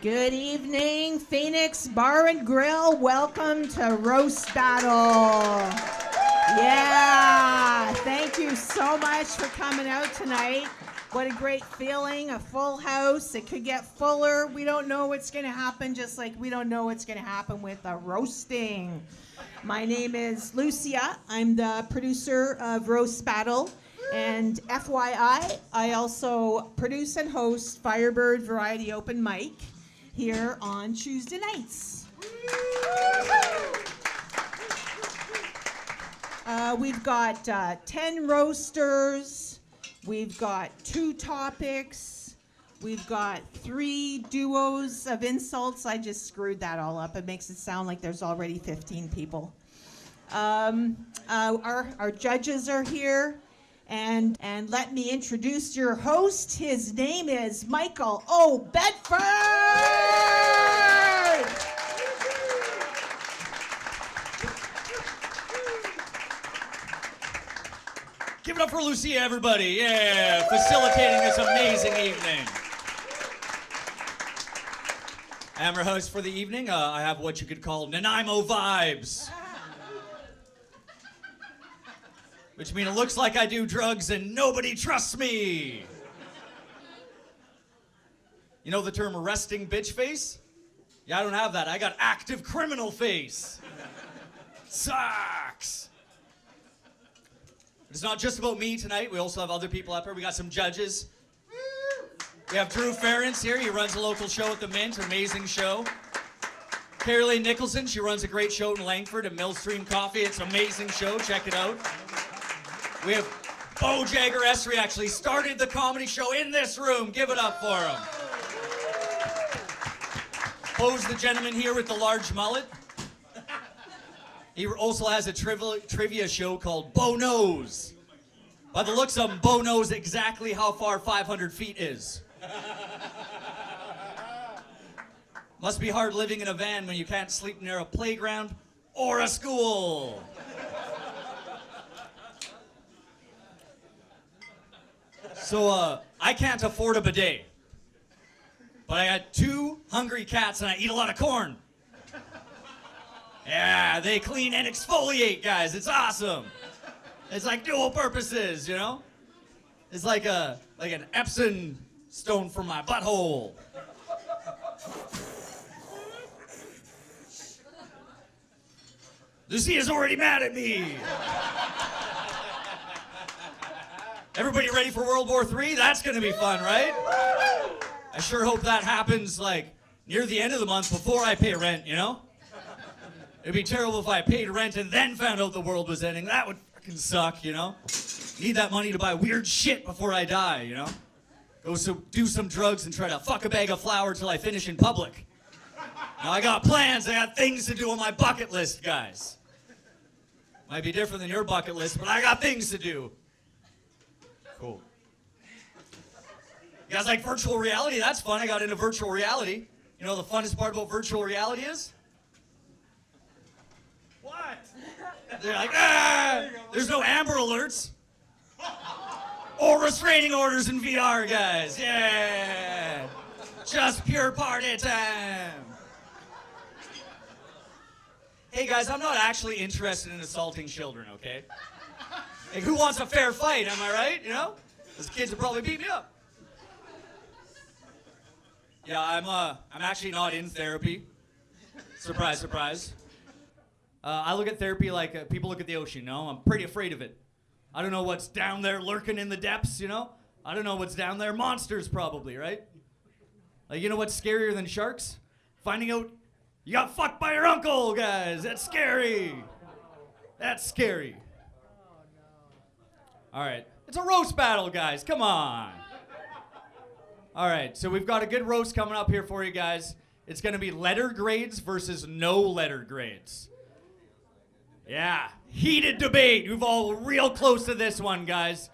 Good evening, Phoenix Bar and Grill. Welcome to Roast Battle. Yeah, thank you so much for coming out tonight. What a great feeling, a full house. It could get fuller. We don't know what's going to happen, just like we don't know what's going to happen with the roasting. My name is Lucia. I'm the producer of Roast Battle. And FYI, I also produce and host Firebird Variety Open Mic here on Tuesday nights. We've got 10 roasters. We've got 2 topics. We've got 3 duos of insults. I just screwed that all up. It makes it sound like there's already 15 people. Our judges are here. And let me introduce your host. His name is Michael O. Bedford! Give it up for Lucia, everybody. Yeah, facilitating this amazing evening. I'm your host for the evening. I have what you could call Nanaimo vibes. Which means it looks like I do drugs and nobody trusts me. You know the term resting bitch face? Yeah, I don't have that. I got active criminal face. Sucks. But it's not just about me tonight. We also have other people up here. We got some judges. We have Drew Farrance here. He runs a local show at the Mint. Amazing show. Carilynn NIcholson. She runs a great show in Langford at Millstream Coffee. It's an amazing show. Check it out. We have Jagger Essery actually started the comedy show in this room. Give it up for him. Bo's the gentleman here with the large mullet. He also has a trivia show called Bo Knows. By the looks of him, Bo knows exactly how far 500 feet is. Must be hard living in a van when you can't sleep near a playground or a school. So, I can't afford a bidet. But I got 2 hungry cats and I eat a lot of corn. Yeah, they clean and exfoliate, guys. It's awesome. It's like dual purposes, you know? It's like an Epsom stone for my butthole. Lucia's already mad at me. Everybody ready for World War III? That's gonna be fun, right? I sure hope that happens like near the end of the month before I pay rent, you know? It'd be terrible if I paid rent and then found out the world was ending. That would fucking suck, you know? Need that money to buy weird shit before I die, you know? Do some drugs and try to fuck a bag of flour till I finish in public. Now I got plans, I got things to do on my bucket list, guys. Might be different than your bucket list, but I got things to do. Cool. You guys like virtual reality? That's fun. I got into virtual reality. You know what the funnest part about virtual reality is? What? They're like, there's no Amber Alerts. Or restraining orders in VR, guys. Yeah. Just pure party time. Hey, guys, I'm not actually interested in assaulting children, okay? Like, who wants a fair fight, am I right? You know? Those kids would probably beat me up. Yeah, I'm actually not in therapy. Surprise, surprise. I look at therapy like people look at the ocean, you know? I'm pretty afraid of it. I don't know what's down there lurking in the depths, you know? I don't know what's down there. Monsters, probably, right? Like, you know what's scarier than sharks? Finding out you got fucked by your uncle, guys. That's scary. That's scary. All right. It's a roast battle, guys. Come on. All right. So we've got a good roast coming up here for you guys. It's going to be letter grades versus no letter grades. Yeah. Heated debate. You've all real close to this one, guys.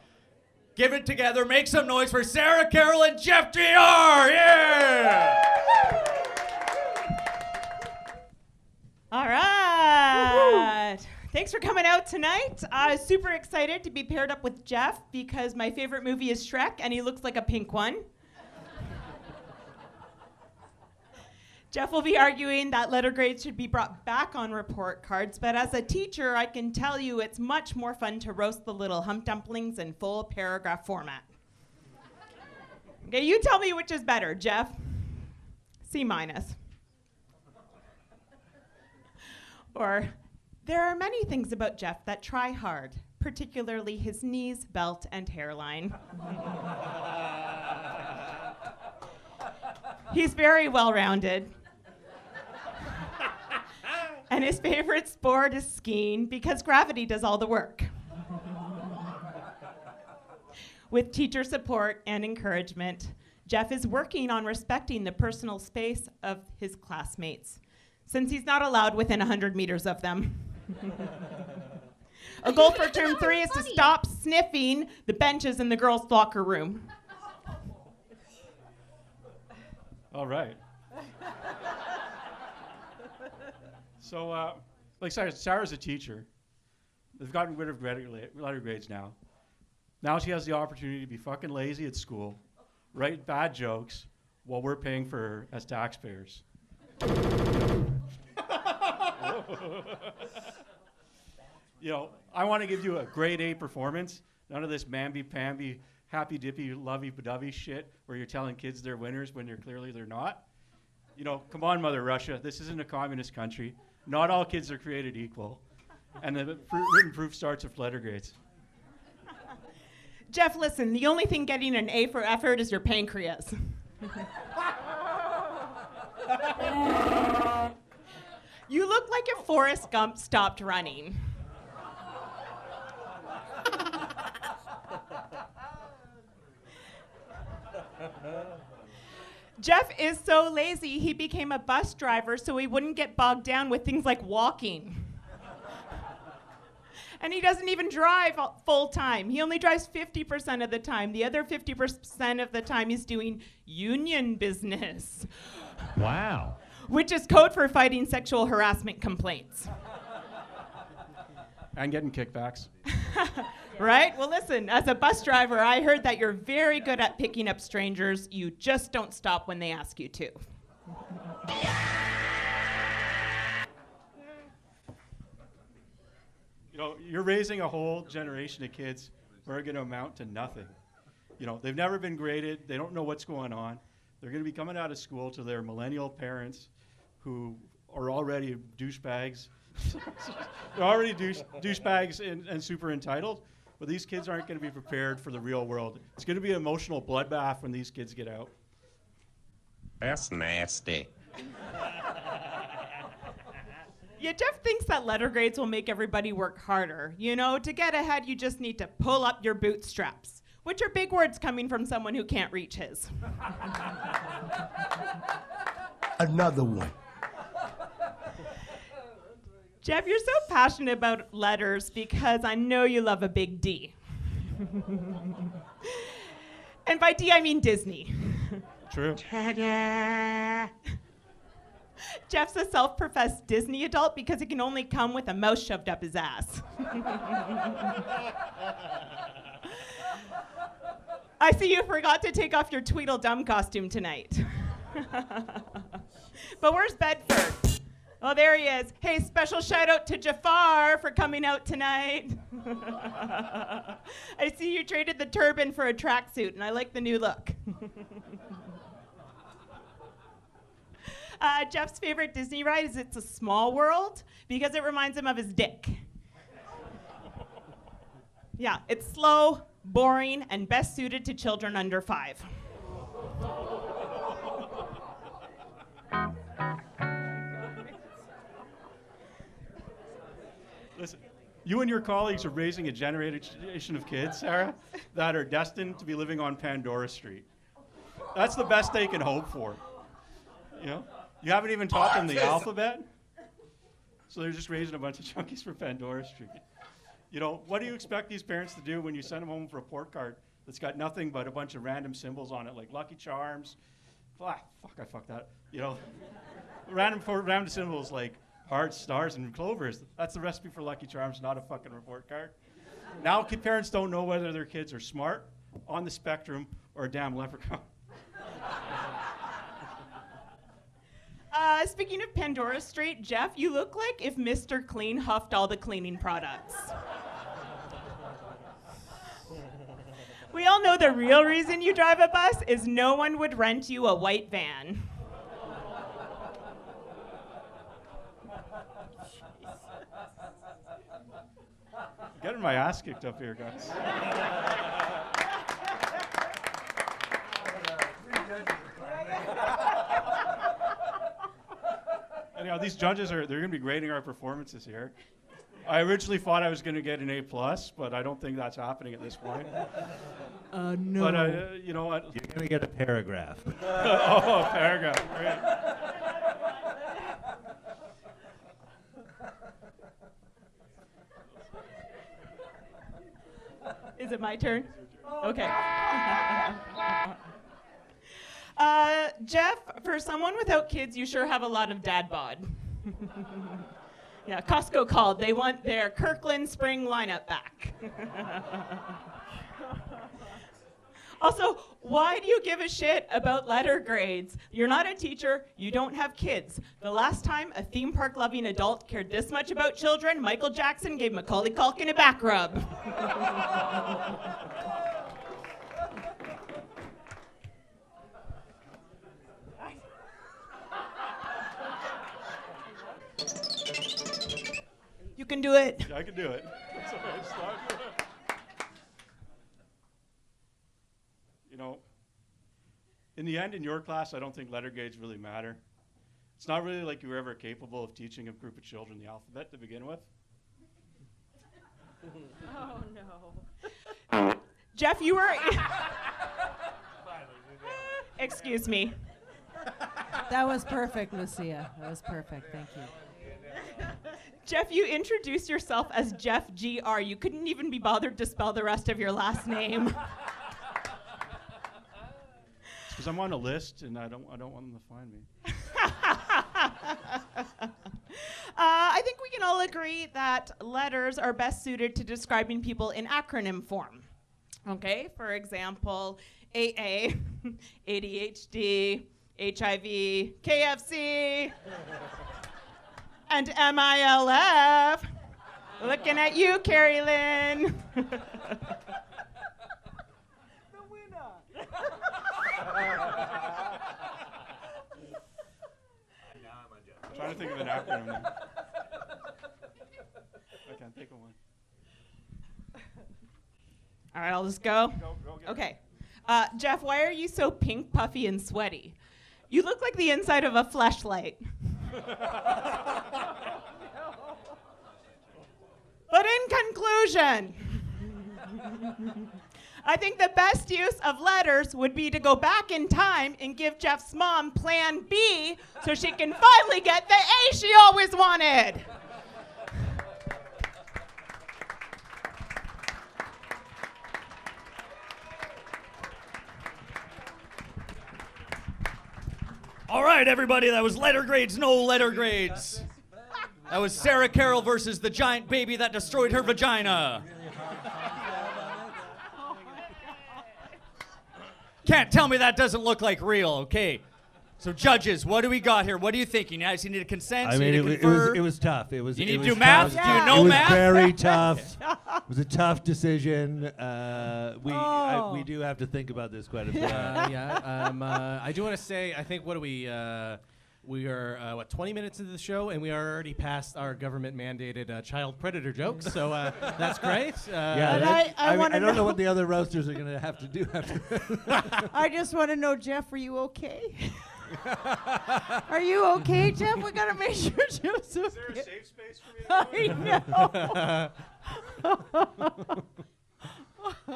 Give it together. Make some noise for Sarah, Carilynn, Jeff, Jr. Yeah. All right. Thanks for coming out tonight. Super excited to be paired up with Jeff because my favorite movie is Shrek and he looks like a pink one. Jeff will be arguing that letter grades should be brought back on report cards, but as a teacher, I can tell you it's much more fun to roast the little hump dumplings in full paragraph format. Okay, you tell me which is better, Jeff. C-. Or, there are many things about Jeff that try hard, particularly his knees, belt, and hairline. He's very well-rounded. And his favorite sport is skiing because gravity does all the work. With teacher support and encouragement, Jeff is working on respecting the personal space of his classmates, since he's not allowed within 100 meters of them. A goal for term 3 is to stop sniffing the benches in the girls' locker room. All right. So, Sarah's a teacher. They've gotten rid of letter grades now. Now she has the opportunity to be fucking lazy at school, write bad jokes, while we're paying for her as taxpayers. I want to give you a grade A performance. None of this mamby-pamby, happy-dippy, lovey-dovey shit where you're telling kids they're winners when they're not. Come on, Mother Russia. This isn't a communist country. Not all kids are created equal. And the written proof starts with letter grades. Jeff, listen, the only thing getting an A for effort is your pancreas. You look like if Forrest Gump stopped running. Jeff is so lazy, he became a bus driver so he wouldn't get bogged down with things like walking. And he doesn't even drive full time. He only drives 50% of the time. The other 50% of the time he's doing union business. Wow. Which is code for fighting sexual harassment complaints. And getting kickbacks. Right? Well, listen, as a bus driver, I heard that you're very good at picking up strangers. You just don't stop when they ask you to. You're raising a whole generation of kids who are going to amount to nothing. They've never been graded. They don't know what's going on. They're going to be coming out of school to their millennial parents who are already douchebags. They're already douchebags and super entitled. But these kids aren't going to be prepared for the real world. It's going to be an emotional bloodbath when these kids get out. That's nasty. Yeah, Jeff thinks that letter grades will make everybody work harder. To get ahead, you just need to pull up your bootstraps, which are big words coming from someone who can't reach his. Another one. Jeff, you're so passionate about letters because I know you love a big D. And by D, I mean Disney. True. Ta-da! Jeff's a self-professed Disney adult because he can only come with a mouse shoved up his ass. I see you forgot to take off your Tweedledum costume tonight. But where's Bedford? Oh, there he is. Hey, special shout out to Jafar for coming out tonight. I see you traded the turban for a tracksuit, and I like the new look. Jeff's favorite Disney ride is It's a Small World because it reminds him of his dick. Yeah, it's slow, boring, and best suited to children under 5. Listen, you and your colleagues are raising a generation of kids, Sarah, that are destined to be living on Pandora Street. That's the best they can hope for. You haven't even taught them the alphabet, so they're just raising a bunch of junkies for Pandora Street. What do you expect these parents to do when you send them home with a report card that's got nothing but a bunch of random symbols on it, like Lucky Charms? I fucked that. Random symbols like hearts, stars, and clovers. That's the recipe for Lucky Charms, not a fucking report card. Now parents don't know whether their kids are smart, on the spectrum, or a damn leprechaun. Speaking of Pandora Street, Jeff, you look like if Mr. Clean huffed all the cleaning products. We all know the real reason you drive a bus is no one would rent you a white van. Getting my ass kicked up here, guys. Anyhow, these judges they're going to be grading our performances here. I originally thought I was going to get an A+, but I don't think that's happening at this point. No. But, you know what? You're going to get a paragraph. Oh, a paragraph. Great. Is it my turn? Okay. Jeff, for someone without kids, you sure have a lot of dad bod. Yeah, Costco called. They want their Kirkland spring lineup back. Also, why do you give a shit about letter grades? You're not a teacher. You don't have kids. The last time a theme park loving adult cared this much about children, Michael Jackson gave Macaulay Culkin a back rub. You can do it. I can do it. That's all right. Start. You know, in the end, in your class, I don't think letter grades really matter. It's not really like you were ever capable of teaching a group of children the alphabet to begin with. Oh, no. Jeff, you were... Excuse me. That was perfect, Lucia. That was perfect. Thank you. Jeff, you introduced yourself as Jeff Gr. You couldn't even be bothered to spell the rest of your last name. Because I'm on a list, and I don't want them to find me. I think we can all agree that letters are best suited to describing people in acronym form. Okay, for example, AA, ADHD, HIV, KFC, and MILF. Looking at you, Carilynn. I'm trying to think of an acronym. I can't think of one. All right, I'll just go. Go get it. Okay. Jeff, why are you so pink, puffy, and sweaty? You look like the inside of a fleshlight. But in conclusion, I think the best use of letters would be to go back in time and give Jeff's mom Plan B so she can finally get the A she always wanted. All right, everybody, that was letter grades, no letter grades. That was Sarah Carroll versus the giant baby that destroyed her vagina. Can't tell me that doesn't look like real. Okay. So judges, what do we got here? What are you thinking? You guys need a consent? I You mean, need to confer? it was tough. You need to do math? tough. Do you know It was math? very tough. It was a tough decision. We do have to think about this quite a bit. I do want to say, I think, we are, 20 minutes into the show, and we are already past our government-mandated child predator jokes, so that's great. I don't know what the other roasters are going to have to do after this. I just want to know, Jeff, are you okay? Are you okay, Jeff? We got to make sure Jeff's okay. Is there a safe space for me? I know.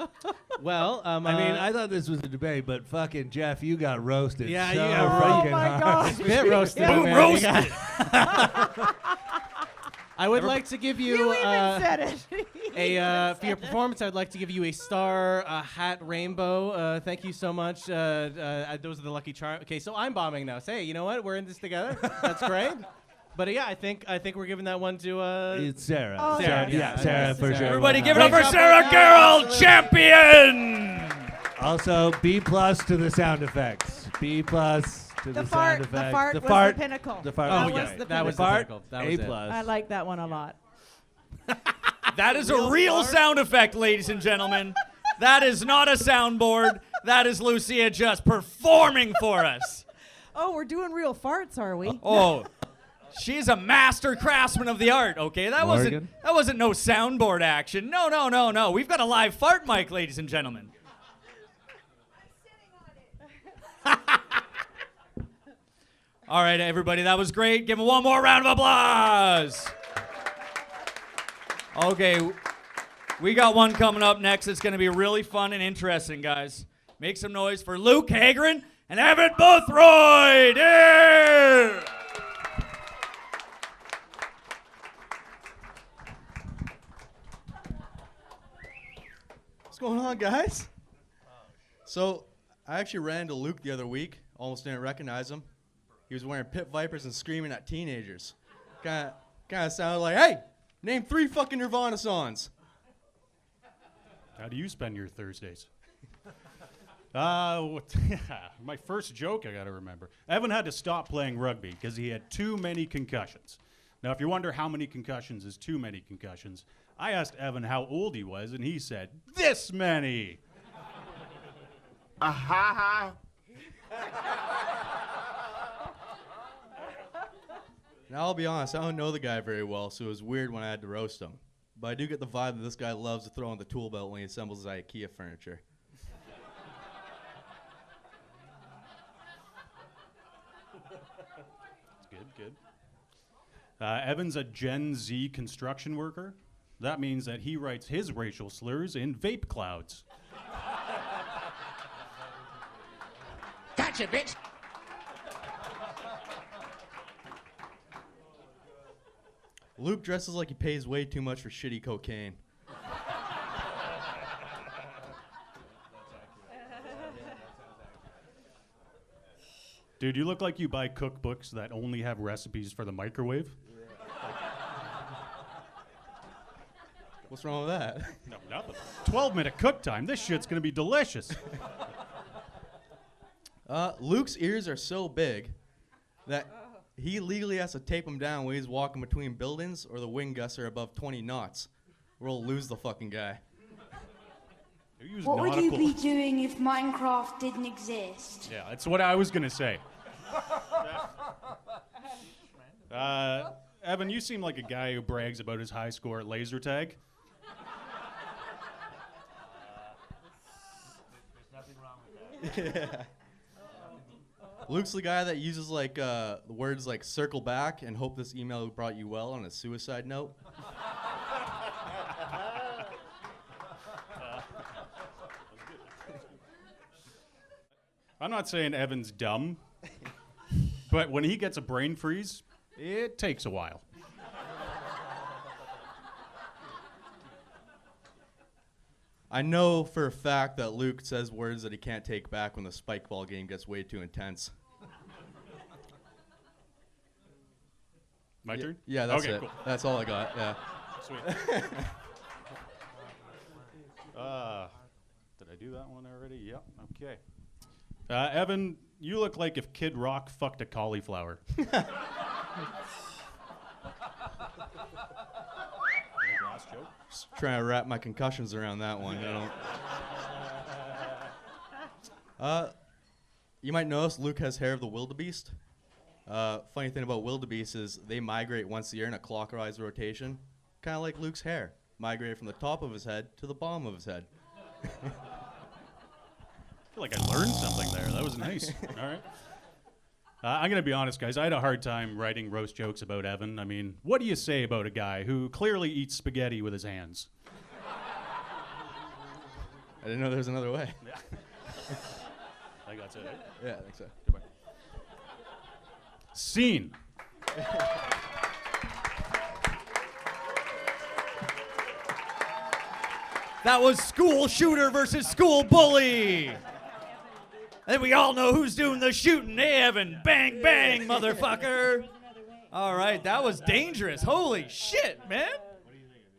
Well, I mean, I thought this was a debate, but fucking Jeff, you got roasted. Yeah, so you got fucking Oh my hard. gosh. bit roasted. Boom, man. roasted. I would like to give you, You even said it. for your performance, I'd like to give you a star, hat, rainbow. Thank you so much. Those are the lucky charms. Okay, so I'm bombing now. Say, you know what? We're in this together. That's great. But yeah, I think we're giving that one to It's Sarah. Oh, Sarah, yeah. Sarah for sure. Everybody give it Great up for job, Sarah guys. Carroll, Absolutely. champion! Also, B+ to the sound effects. B+. to The the, fart- sound the effect. fart was the pinnacle. The fart. Oh, That yeah. was the That was the fart. pinnacle. That A was it. plus. I like that one a lot. That is a real sound effect, ladies and gentlemen. That is not a soundboard. That is Lucia just performing for us. Oh, we're doing real farts, are we? Oh, she's a master craftsman of the art. Okay, that Morgan? wasn't no soundboard action. No. We've got a live fart mic, ladies and gentlemen. All right, everybody, that was great. Give him one more round of applause. Okay, we got one coming up next. It's going to be really fun and interesting, guys. Make some noise for Luke Hagreen and Evan Boothroyd. Yeah! What's going on, guys? So, I actually ran into Luke the other week. Almost didn't recognize him. He was wearing pit vipers and screaming at teenagers. Kind of sounded like, hey, name 3 fucking Nirvana songs. How do you spend your Thursdays? My first joke I got to remember. Evan had to stop playing rugby because he had too many concussions. Now, if you wonder how many concussions is too many concussions, I asked Evan how old he was, and he said, this many. Now, I'll be honest, I don't know the guy very well, so it was weird when I had to roast him. But I do get the vibe that this guy loves to throw on the tool belt when he assembles his IKEA furniture. Good. Evan's a Gen Z construction worker. That means that he writes his racial slurs in vape clouds. Gotcha, bitch. Luke dresses like he pays way too much for shitty cocaine. Dude, you look like you buy cookbooks that only have recipes for the microwave. What's wrong with that? No, nothing. 12-minute cook time. This shit's gonna be delicious. Luke's ears are so big that he legally has to tape them down when he's walking between buildings or the wind gusts are above 20 knots, or we'll lose the fucking guy. What would you be doing if Minecraft didn't exist? Yeah, that's what I was gonna say. Evan, you seem like a guy who brags about his high score at laser tag. There's nothing wrong with that. Yeah. Luke's the guy that uses like the words like circle back and hope this email brought you well on a suicide note. I'm not saying Evan's dumb, but when he gets a brain freeze, it takes a while. I know for a fact that Luke says words that he can't take back when the spike ball game gets way too intense. My turn? Yeah, that's okay, it. Cool. That's all I got, yeah. Sweet. Did I do that one already? Yep, okay. Evan, you look like if Kid Rock fucked a cauliflower. Just trying to wrap my concussions around that one. You might notice Luke has hair of the wildebeest. Funny thing about wildebeest is they migrate once a year in a clockwise rotation, kind of like Luke's hair, migrated from the top of his head to the bottom of his head. I feel like I learned something there. That was nice. All right. I'm going to be honest, guys. I had a hard time writing roast jokes about Evan. I mean, what do you say about a guy who clearly eats spaghetti with his hands? I didn't know there was another way. Yeah. I think that's it, right? Yeah, I think so. Goodbye. Scene. That was school shooter versus school bully. And we all know who's doing the shooting. Hey, Evan. Bang, bang, motherfucker. All right, that was dangerous. Holy shit, man.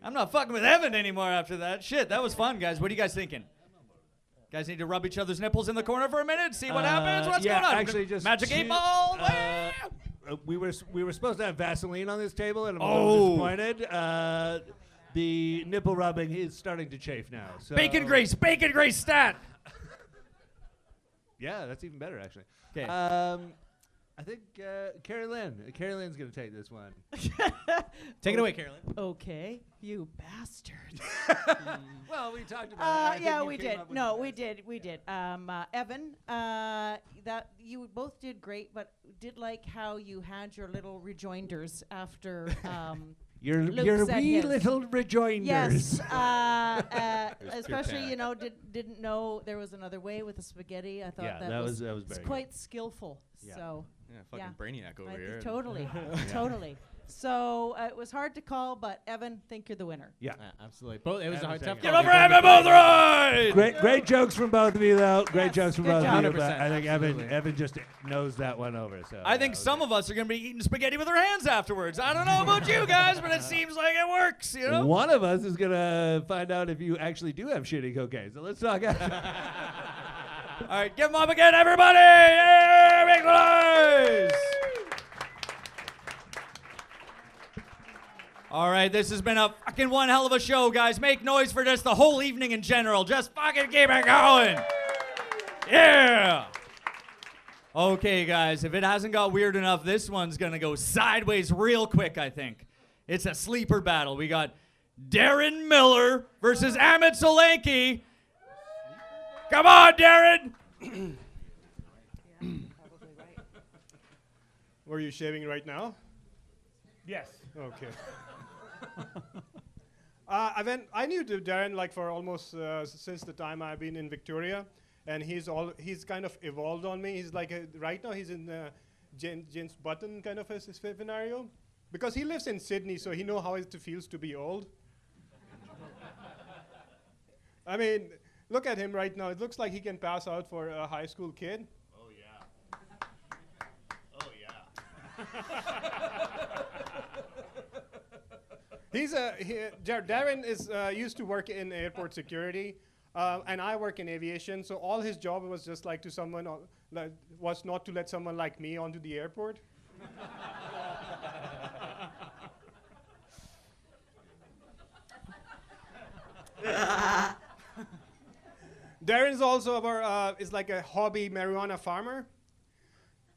I'm not fucking with Evan anymore after that. Shit, that was fun, guys. What are you guys thinking? Guys need to rub each other's nipples in the corner for a minute, see what happens. What's yeah, going on? Actually, just Magic 8 ball. we were supposed to have Vaseline on this table, and I'm a little disappointed. The nipple rubbing is starting to chafe now. So bacon grease stat. Yeah, that's even better, actually. Okay. I think Carilynn's going to take this one. Take it away, Carilynn. Okay, you bastard. Well, we talked about it. Yeah, we did. No, we did. Evan, that you both did great, but did like how you had your little rejoinders after. Your Luke said wee his. little rejoinders. Yes, especially didn't know there was another way with the spaghetti. I thought that was very quite skillful. Yeah. So Yeah, fucking brainiac over here. Totally, totally. So it was hard to call, but Evan, think you're the winner. Yeah, absolutely. It was a hard tough. Give up for Evan Boothroyd! Great jokes from both of you, though. Great jokes from both of you. 100%, But I think absolutely. Evan just knows that one over. So I think some of us are going to be eating spaghetti with our hands afterwards. I don't know about you guys, but it seems like it works, you know? One of us is going to find out if you actually do have shitty cocaine. So let's talk. All right, give them up again, everybody! Yeah, make noise! All right, this has been a fucking one hell of a show, guys. Make noise for just the whole evening in general. Just fucking keep it going. Yeah! Okay, guys, if it hasn't got weird enough, this one's gonna go sideways real quick, I think. It's a sleeper battle. We got Darren Millar versus Amit Solanki. Come on, Darren! Were you shaving right now? Yes. Okay. I knew Darren like for almost since the time I've been in Victoria, and he's kind of evolved on me. He's like right now he's in James Button kind of a scenario, because he lives in Sydney, so he knows how it feels to be old. I mean, look at him right now. It looks like he can pass out for a high school kid. Oh yeah. Oh yeah. Darren is used to work in airport security, and I work in aviation. So all his job was just like was not to let someone like me onto the airport. Darren's also is like a hobby marijuana farmer,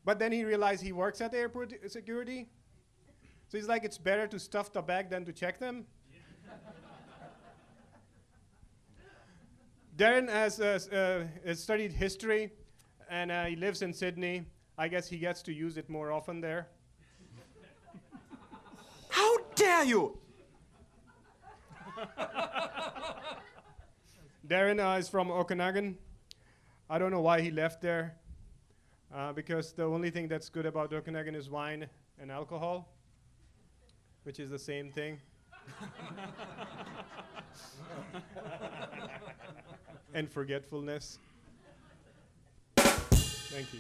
but then he realized he works at airport security. So he's like, it's better to stuff the bag than to check them. Darren has studied history, and he lives in Sydney. I guess he gets to use it more often there. How dare you! Darren is from Okanagan. I don't know why he left there, because the only thing that's good about Okanagan is wine and alcohol, which is the same thing. And forgetfulness. Thank you.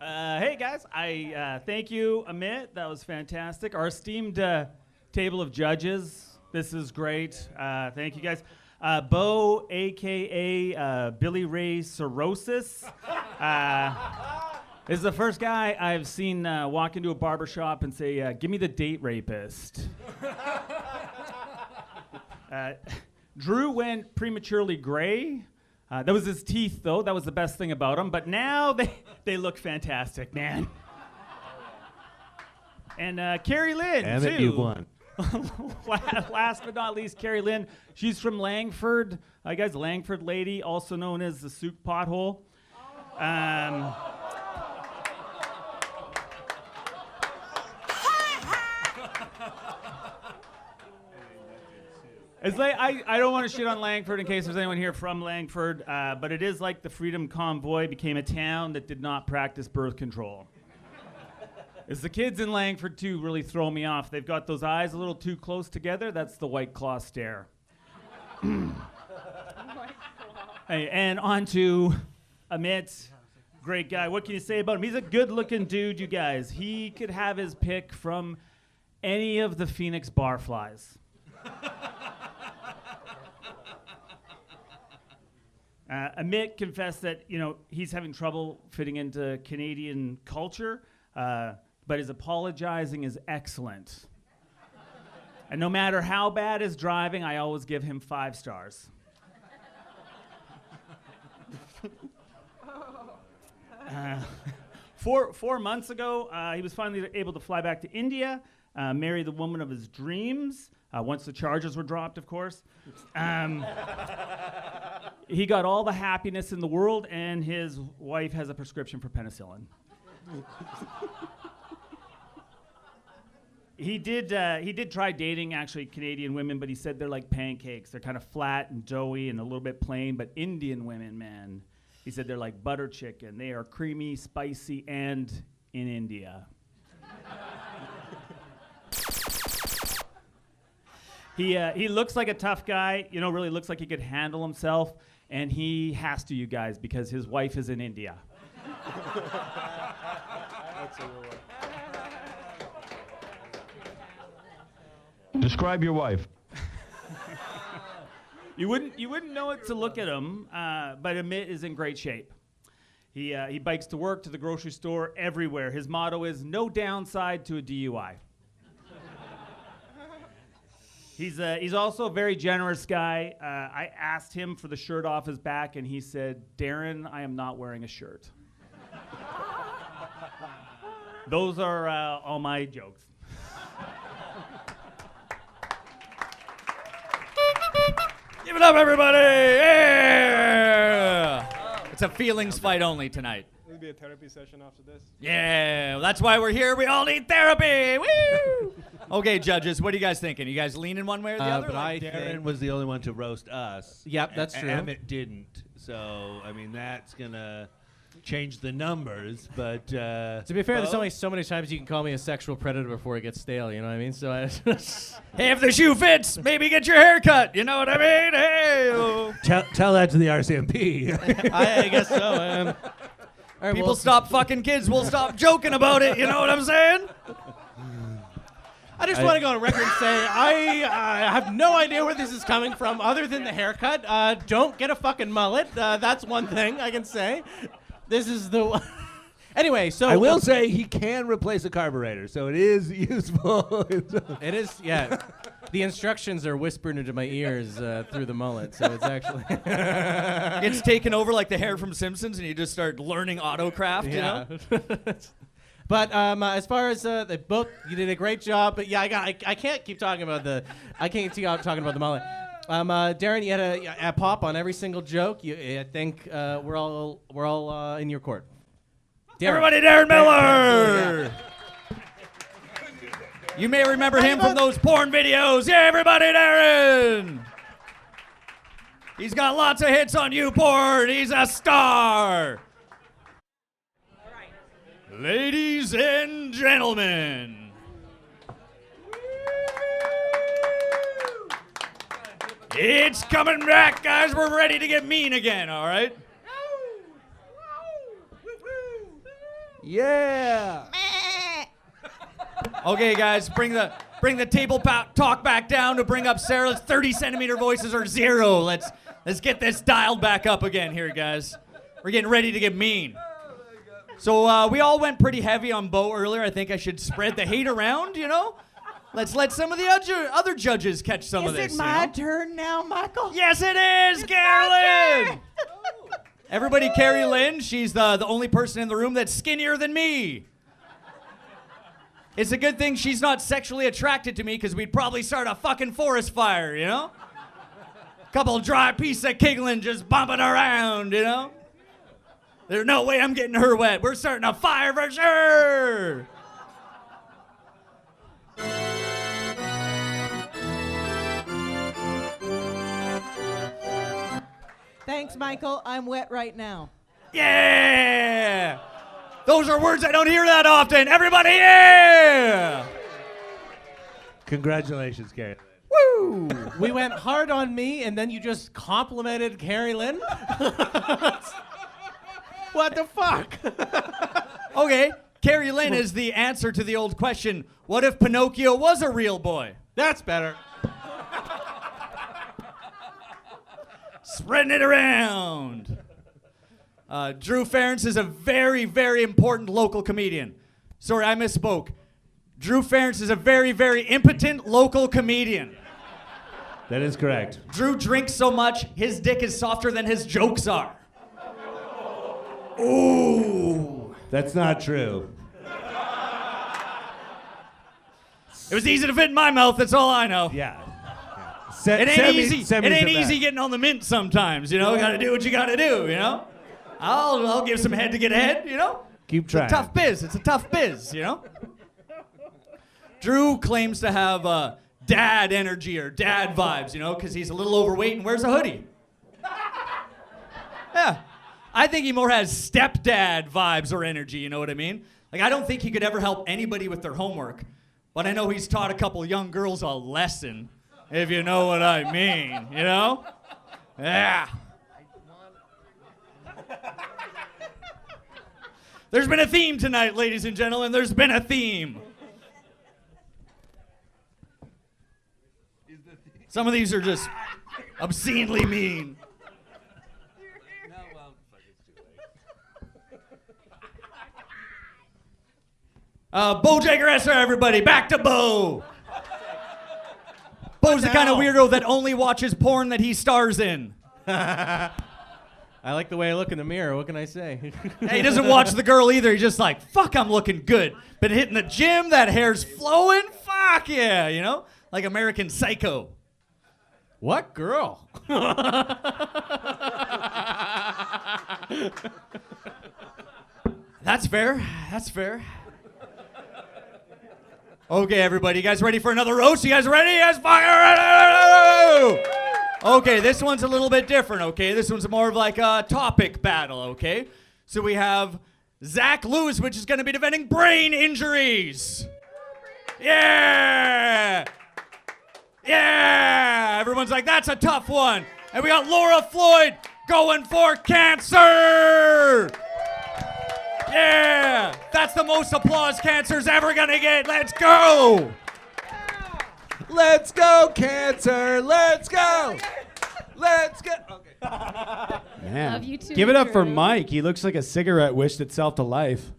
Hey guys, I thank you, Amit. That was fantastic. Our esteemed table of judges. This is great. Thank you guys. Bo, aka Billy Ray Cirrhosis, is the first guy I've seen walk into a barbershop and say, "Give me the date rapist." Drew went prematurely gray. That was his teeth, though. That was the best thing about him. But now they look fantastic, man. And Carilynn, too. Amit, you won. Last but not least, Carilynn. She's from Langford. Guys, Langford lady, also known as the Souk Pothole. It's like I don't want to shit on Langford in case there's anyone here from Langford, but it is like the Freedom Convoy became a town that did not practice birth control. It's the kids in Langford too really throw me off. They've got those eyes a little too close together. That's the White Claw stare. Hey, and on to Amit. Great guy. What can you say about him? He's a good-looking dude, you guys. He could have his pick from any of the Phoenix barflies. Amit confessed that, he's having trouble fitting into Canadian culture, but his apologizing is excellent. And no matter how bad his driving, I always give him 5 stars. 4 months ago, he was finally able to fly back to India, marry the woman of his dreams, once the charges were dropped, of course. He got all the happiness in the world, and his wife has a prescription for penicillin. He did try dating, actually, Canadian women, but he said they're like pancakes. They're kind of flat and doughy and a little bit plain, but Indian women, man, he said they're like butter chicken. They are creamy, spicy, and in India. He looks like a tough guy, really looks like he could handle himself, and he has to, you guys, because his wife is in India. That's a real one. Describe your wife. You wouldn't know it to look at him, but Amit is in great shape. He bikes to work, to the grocery store, everywhere. His motto is no downside to a DUI. He's also a very generous guy. I asked him for the shirt off his back, and he said, "Darren, I am not wearing a shirt." Those are all my jokes. Give it up, everybody! Yeah! It's a feelings fight only tonight. There'll be a therapy session after this. Yeah, that's why we're here. We all need therapy. Woo! Okay, judges, what are you guys thinking? You guys leaning one way or the other? But Darren was the only one to roast us. Yep, that's true. Amit didn't. So, that's going to change the numbers, but... to be fair, there's only so many times you can call me a sexual predator before it gets stale, you know what I mean? So hey, if the shoe fits, maybe get your hair cut, you know what I mean? Hey! Tell that to the RCMP. I guess so. Right, People stop fucking kids, we'll stop joking about it, you know what I'm saying? I just want to go on record and say I have no idea where this is coming from other than the haircut. Don't get a fucking mullet. That's one thing I can say. This is the... Anyway, so... I will say he can replace a carburetor, so it is useful. It is, yeah. The instructions are whispered into my ears through the mullet, so it's actually... It's taken over like the hair from Simpsons, and you just start learning autocraft, you know? But as far as they both, you did a great job. But yeah, I can't keep talking about the mullet. Darren, you had a pop on every single joke. I think we're all in your court. Darren. Everybody, Darren Millar. You may remember him from those porn videos. Yeah, everybody, Darren. He's got lots of hits on YouPorn. He's a star. Ladies and gentlemen, it's coming back, guys. We're ready to get mean again, all right? Yeah. Okay, guys, bring the table talk back down to bring up Sarah's 30-centimeter voices are 0. Let's get this dialed back up again here, guys. We're getting ready to get mean. So we all went pretty heavy on Bo earlier. I think I should spread the hate around, you know? Let's let some of the other judges catch some of this. Is it my turn now, Michael? Yes, it is, Carilynn! Everybody, Carilynn, she's the only person in the room that's skinnier than me. It's a good thing she's not sexually attracted to me, because we'd probably start a fucking forest fire, you know? Couple dry pieces of Carilynn just bumping around, you know? There's no way I'm getting her wet. We're starting a fire for sure. Thanks, Michael. I'm wet right now. Yeah! Those are words I don't hear that often. Everybody, yeah! Congratulations, Carilynn. Woo! We went hard on me, and then you just complimented Carilynn. What the fuck? Okay, Carilynn is the answer to the old question, what if Pinocchio was a real boy? That's better. Spreading it around. Drew Farrance is a very, very important local comedian. Sorry, I misspoke. Drew Farrance is a very, very impotent local comedian. That is correct. Drew drinks so much, his dick is softer than his jokes are. Ooh. That's not true. It was easy to fit in my mouth, that's all I know. Yeah. It ain't easy getting on the mint sometimes, you know? Gotta do what you gotta do, you know? I'll give some head to get ahead, you know? Keep trying. It's a tough biz. It's a tough biz, you know? Drew claims to have dad energy or dad vibes, you know, because he's a little overweight and wears a hoodie. Yeah. I think he more has stepdad vibes or energy, you know what I mean? Like, I don't think he could ever help anybody with their homework, but I know he's taught a couple young girls a lesson, if you know what I mean, you know? Yeah. There's been a theme tonight, ladies and gentlemen. There's been a theme. Some of these are just obscenely mean. Bo Jagger Essery, everybody. Back to Bo. Bo's the kind of weirdo that only watches porn that he stars in. I like the way I look in the mirror. What can I say? He doesn't watch the girl either. He's just like, fuck, I'm looking good. Been hitting the gym, that hair's flowing. Fuck yeah, you know? Like American Psycho. What girl? That's fair. That's fair. Okay, everybody. You guys ready for another roast? You guys ready? You guys fire? Okay, this one's a little bit different, okay? This one's more of like a topic battle, okay? So we have Zach Lewis, which is going to be defending brain injuries. Yeah! Yeah! Everyone's like, that's a tough one. And we got Laura Floyd going for cancer! Yeah! That's the most applause cancer's ever gonna get. Let's go! Let's go, cancer! Let's go! Let's go! Okay. Man, Love you too, give it up for Drew. Mike. He looks like a cigarette wished itself to life.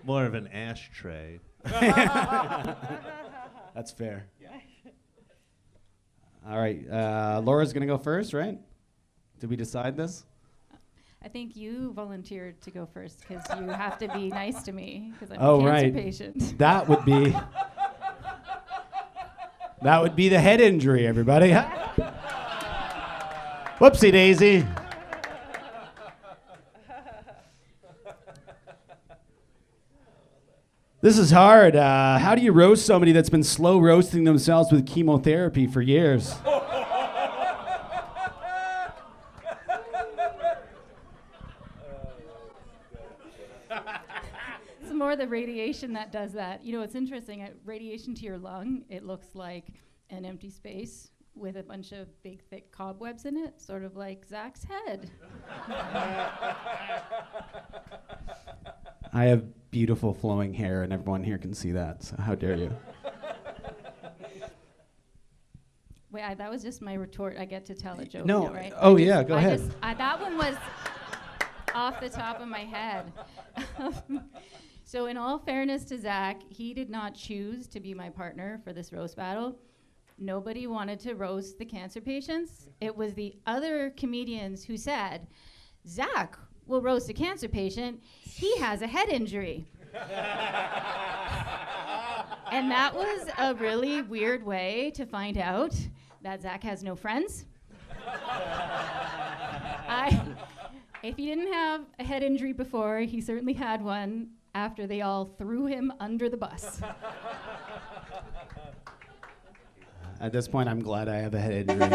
More of an ashtray. That's fair. All right, Laura's gonna go first, right? Did we decide this? I think you volunteered to go first because you have to be nice to me because I'm Oh, a cancer right. patient. That would be the head injury, everybody. Whoopsie daisy. This is hard. How do you roast somebody that's been slow roasting themselves with chemotherapy for years? It's more the radiation that does that. You know, it's interesting. Radiation to your lung, it looks like an empty space with a bunch of big, thick cobwebs in it, sort of like Zach's head. I have beautiful flowing hair, and everyone here can see that, so how dare you? Wait, that was just my retort. I get to tell a joke No. now, right? Oh, yeah, go ahead. That one was off the top of my head. So in all fairness to Zach, he did not choose to be my partner for this roast battle. Nobody wanted to roast the cancer patients. It was the other comedians who said, Zach will roast a cancer patient. He has a head injury. And that was a really weird way to find out that Zach has no friends. If he didn't have a head injury before, he certainly had one after they all threw him under the bus. At this point, I'm glad I have a head injury.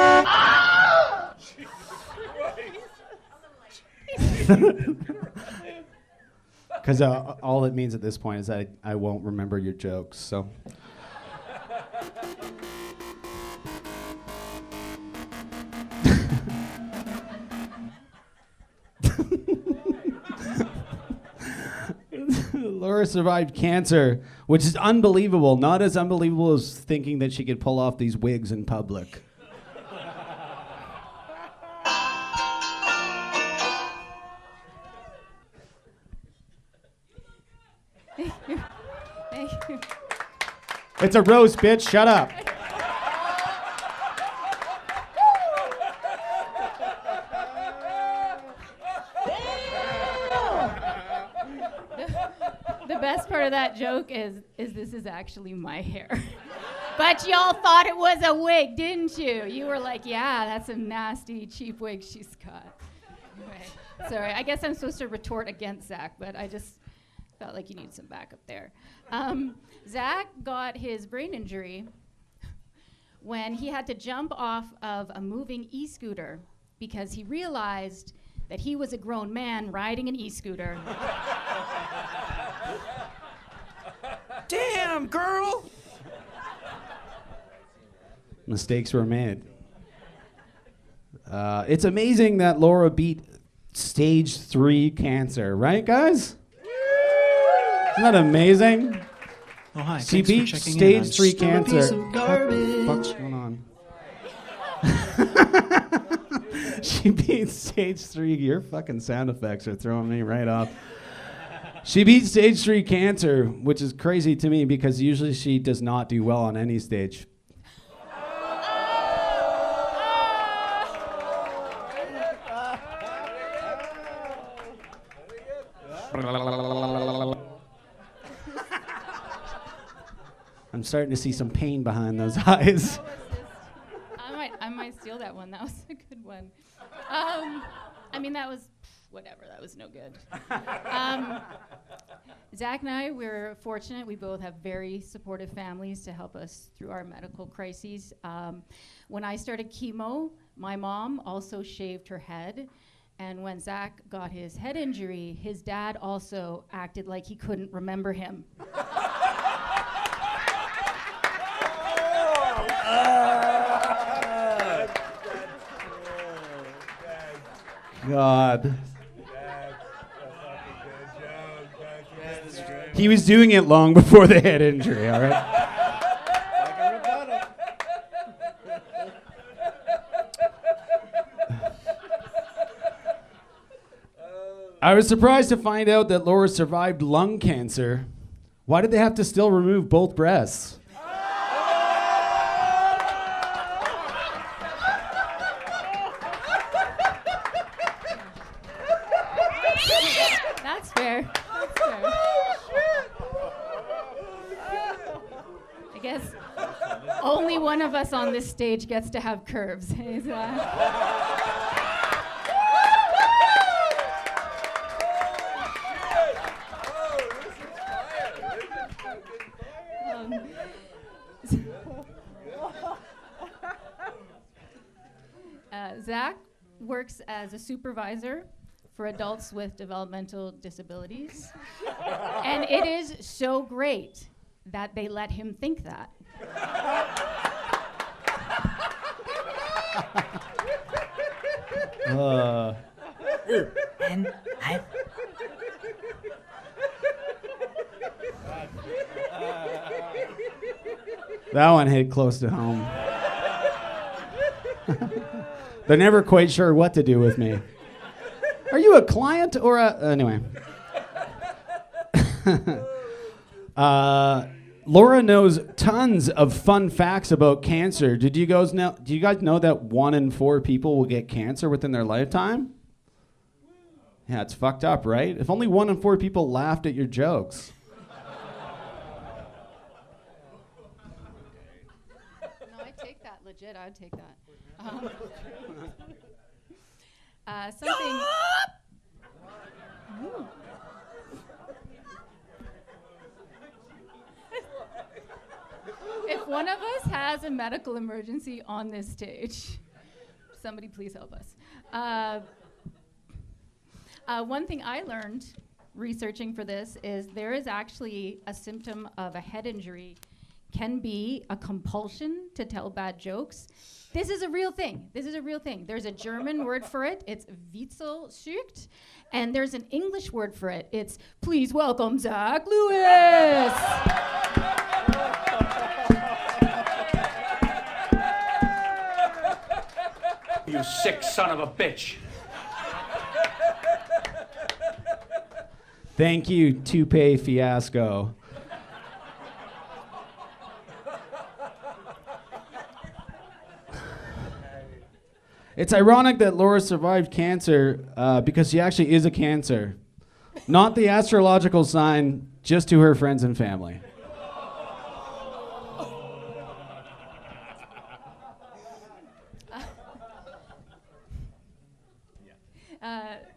Because all it means at this point is that I won't remember your jokes, so. Laura survived cancer, which is unbelievable. Not as unbelievable as thinking that she could pull off these wigs in public. Thank you. Thank you. It's a roast, bitch. Shut up. The best part of that joke is this is actually my hair. But y'all thought it was a wig, didn't you? You were like, yeah, that's a nasty, cheap wig she's got. Anyway, sorry, I guess I'm supposed to retort against Zach, but I just felt like you need some backup there. Zach got his brain injury when he had to jump off of a moving e-scooter because he realized that he was a grown man riding an e-scooter. Damn, girl! Mistakes were made. It's amazing that Laura beat stage 3 cancer, right, guys? Isn't that amazing? Oh, hi. She Thanks for beat checking in. stage I'm 3 still a cancer. piece of What the fuck's garbage. going on? She beat stage 3. Your fucking sound effects are throwing me right off. She beat stage 3 cancer, which is crazy to me because usually she does not do well on any stage. I'm starting to see some pain behind those eyes. I might steal that one. That was a good one. I mean, that was whatever. That was no good. Zach and I, we're fortunate. We both have very supportive families to help us through our medical crises. When I started chemo, my mom also shaved her head. And when Zach got his head injury, his dad also acted like he couldn't remember him. God. He was doing it long before the head injury, all right? I was surprised to find out that Laura survived lung cancer. Why did they have to still remove both breasts? That's fair. That's fair. I guess only one of us on this stage gets to have curves. Hey, Zach works as a supervisor for adults with developmental disabilities. And it is so great that they let him think that. And I... That one hit close to home. They're never quite sure what to do with me. Are you a client or a... Anyway. Laura knows tons of fun facts about cancer. Do you guys know that 1 in 4 people will get cancer within their lifetime? Yeah, it's fucked up, right? If only 1 in 4 people laughed at your jokes. No, I'd take that. Legit, I'd take that. Something... Ooh. If one of us has a medical emergency on this stage, somebody please help us. One thing I learned researching for this is there is actually a symptom of a head injury can be a compulsion to tell bad jokes. This is a real thing. This is a real thing. There's a German word for it. It's Witzelsucht. And there's an English word for it. It's please welcome Zach Lewis. You sick son of a bitch. Thank you, Toupee Fiasco. It's ironic that Laura survived cancer because she actually is a Cancer. Not the astrological sign, just to her friends and family.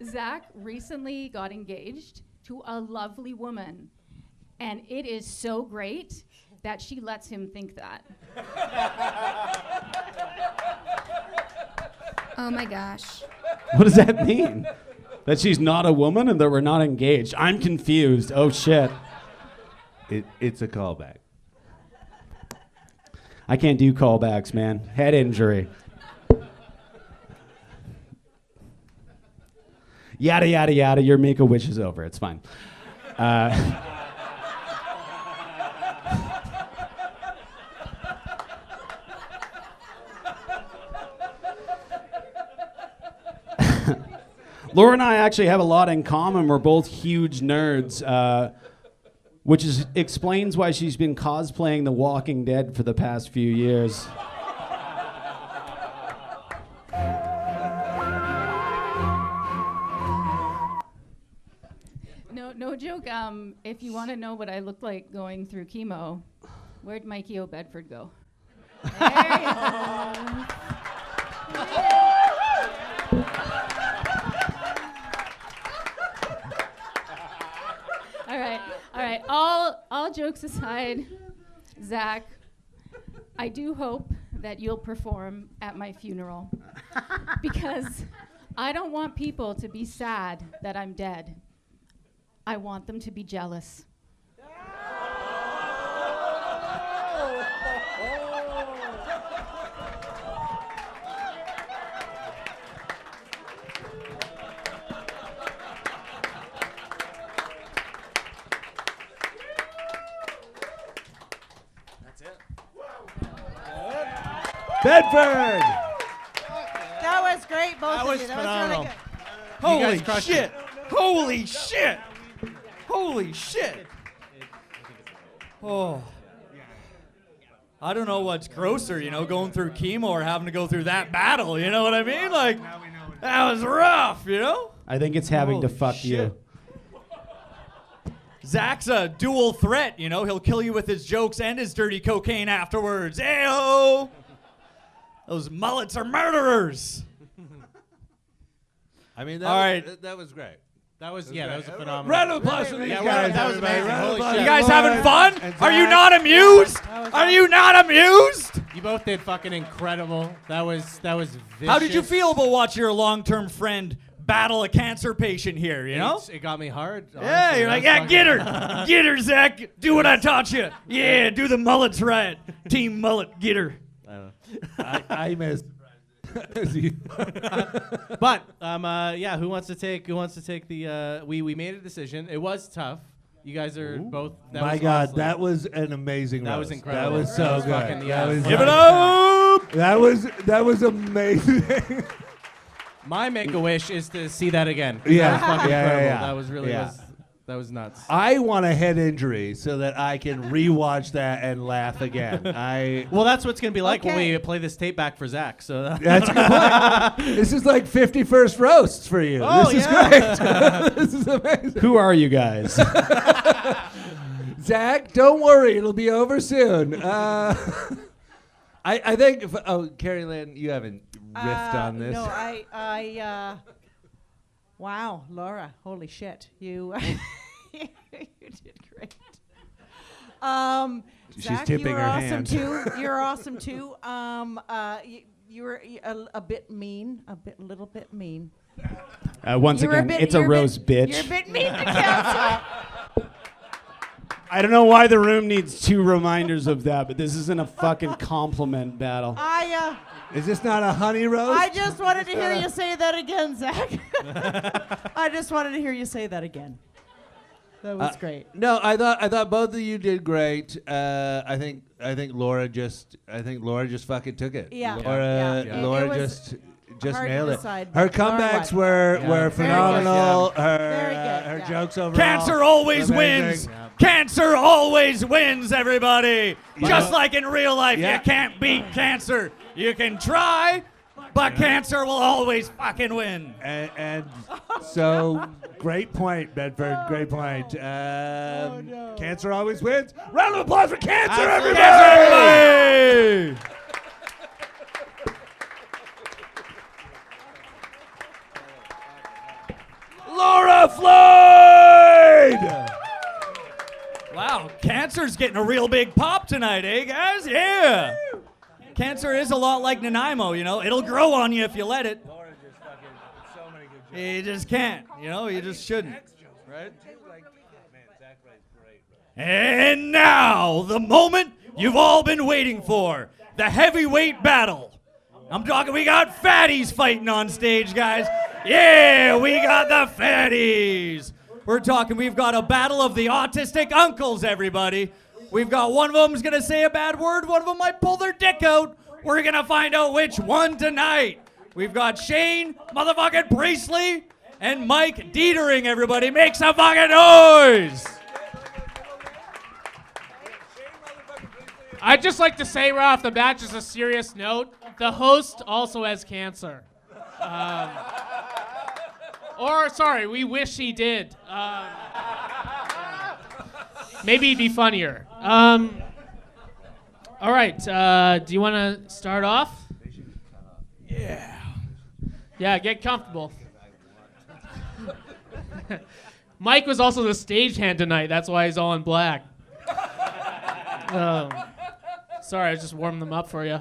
Zach recently got engaged to a lovely woman, and it is so great that she lets him think that. Oh my gosh. What does that mean? That she's not a woman and that we're not engaged? I'm confused. Oh, shit. It's a callback. I can't do callbacks, man. Head injury. Yada, yada, yada. Your Make-A-Wish is over. It's fine. Laura and I actually have a lot in common. We're both huge nerds, which explains why she's been cosplaying The Walking Dead for the past few years. No joke. If you want to know what I looked like going through chemo, where'd Mikey O. Bedford go? There you go. All right. All jokes aside, Zach, I do hope that you'll perform at my funeral because I don't want people to be sad that I'm dead. I want them to be jealous. Bedford! That was great, both of you. That phenomenal. was really good. Holy shit! Holy shit! Holy shit! Oh. I don't know what's grosser, going through chemo or having to go through that battle, you know what I mean? Like, that was rough, I think it's having to Holy fuck shit. you. Zach's a dual threat, He'll kill you with his jokes and his dirty cocaine afterwards. Ayo! Those mullets are murderers. I mean, All right. that was great. That was a phenomenal. Round of applause for these guys. That was amazing. Holy shit. You guys having fun? Are you not amused? Are you not amused? You both did fucking incredible. That was vicious. How did you feel about watching your long-term friend battle a cancer patient here, It got me hard. Yeah, honestly. you're like, yeah, get her. Get her, Zach. Do what I taught you. Yeah, do the mullets right. Team mullet, get her. I missed. But who wants to take the we made a decision. It was tough. You guys are both My God, that was an amazing That was roast. incredible. That was so That was good. fucking- That was Give it up. That was amazing. My Make-A-Wish is to see that again. Yeah. That was fucking Yeah, incredible. yeah. That was really Yeah. that was nuts. I want a head injury so that I can rewatch that and laugh again. Well, that's what's gonna be like when Okay. we play this tape back for Zach. So That's a good point. This is like 51st roasts for you. Oh, this is yeah. great. This is amazing. Who are you guys? Zach, don't worry. It'll be over soon. I think, Carilynn, you haven't riffed on this. No, wow, Laura, holy shit, you you did great. She's Zach, tipping you were her awesome hand. too. You're awesome too. You were a bit mean, a little bit mean. Once You're again, it's a roast bitch. You're a bit mean to cancer. I don't know why the room needs 2 reminders of that, but this isn't a fucking compliment battle. Is this not a honey roast? I just wanted to hear you say that again, Zach. I just wanted to hear you say that again. That was great. No, I thought both of you did great. I think Laura just fucking took it. Yeah. Laura just hard to nailed it. decide, Her but Laura comebacks won. were phenomenal. Very good, Her yeah. jokes overall. Cancer always amazing. wins. Cancer always wins, everybody. You Just know- like in real life, Yeah. you can't beat cancer. You can try, but cancer will always fucking win. And so, great point, Bedford. Great point. Cancer always wins. Round of applause for cancer, everybody! Cancer, everybody! Laura Floyd! Wow, cancer's getting a real big pop tonight, eh, guys? Yeah. Cancer is a lot like Nanaimo, you know. It'll grow on you if you let it. You just can't, you know. You just shouldn't, right? And now, the moment you've all been waiting for, the heavyweight battle. I'm talking, we got fatties fighting on stage, guys. Yeah, we got the fatties. We're talking, we've got a battle of the autistic uncles, everybody. We've got one of them's gonna say a bad word, one of them might pull their dick out. We're gonna find out which one tonight. We've got Shane, motherfucking Priestley, and Mike Deitering, everybody. Make some fucking noise! I'd just like to say right off the bat, just a serious note, the host also has cancer. Sorry, we wish he did. Maybe he'd be funnier. All right, do you want to start off? Yeah, get comfortable. Mike was also the stagehand tonight. That's why he's all in black. Sorry, I was just warming them up for you.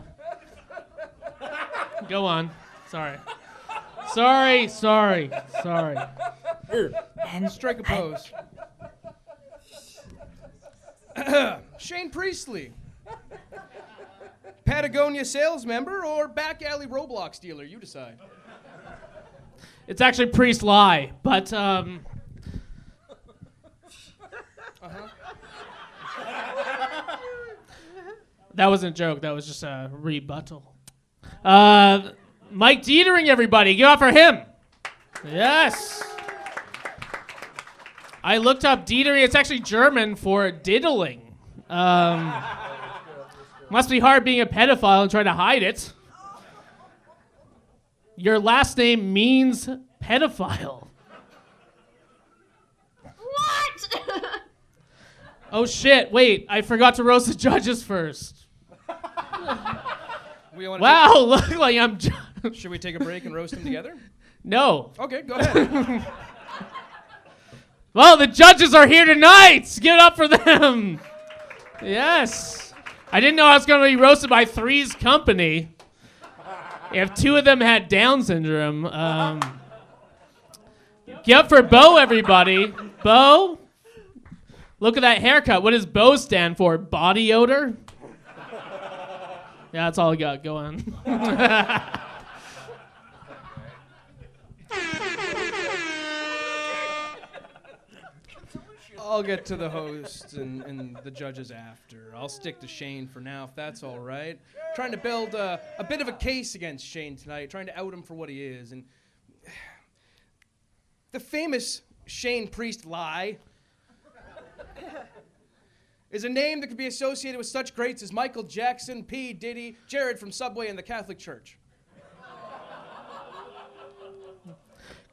Go on. Sorry. And strike a pose. Shane Priestley. Patagonia sales member or back alley Roblox dealer? You decide. It's actually Priestley, but that wasn't a joke. That was just a rebuttal. Mike Deitering, everybody. Give it up for him. Yes. I looked up Deitering. It's actually German for diddling. Must be hard being a pedophile and trying to hide it. Your last name means pedophile. What? Oh shit, wait, I forgot to roast the judges first. Wow, look like I'm... Should we take a break and roast them together? No. Okay, go ahead. Well, the judges are here tonight. Give it up for them. Yes. I didn't know I was going to be roasted by Three's Company. If 2 of them had Down syndrome. Give up for Bo, everybody. Bo. Look at that haircut. What does Bo stand for? Body odor? Yeah, that's all I got. Go on. I'll get to the host and the judges after. I'll stick to Shane for now, if that's all right. Trying to build a bit of a case against Shane tonight, trying to out him for what he is. And the famous Shane Priestley is a name that could be associated with such greats as Michael Jackson, P. Diddy, Jared from Subway, and the Catholic Church.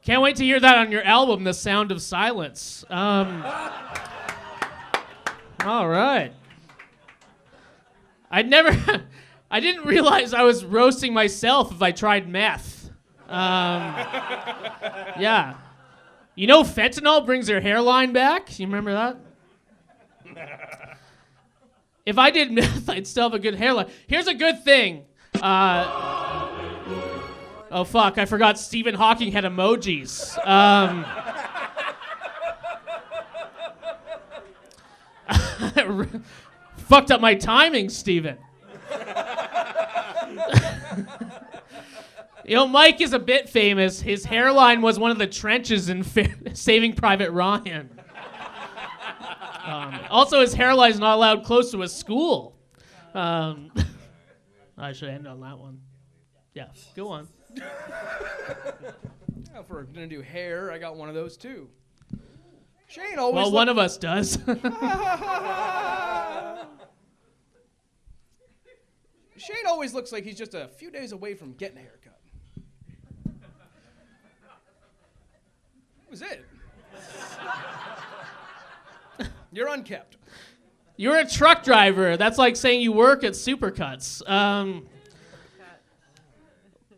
Can't wait to hear that on your album, The Sound of Silence. All right. I didn't realize I was roasting myself if I tried meth. Yeah. You know fentanyl brings your hairline back? You remember that? If I did meth, I'd still have a good hairline. Here's a good thing. Oh, fuck, I forgot Stephen Hawking had emojis. Fucked up my timing, Steven. You know, Mike is a bit famous. His hairline was one of the trenches in Saving Private Ryan. Also, his hairline is not allowed close to a school. I should end on that one. Yeah, go on. If we're gonna do hair, I got one of those too. Shane always. Well, one of us does. Shane always looks like he's just a few days away from getting a haircut. That was it. You're unkept. You're a truck driver. That's like saying you work at Supercuts.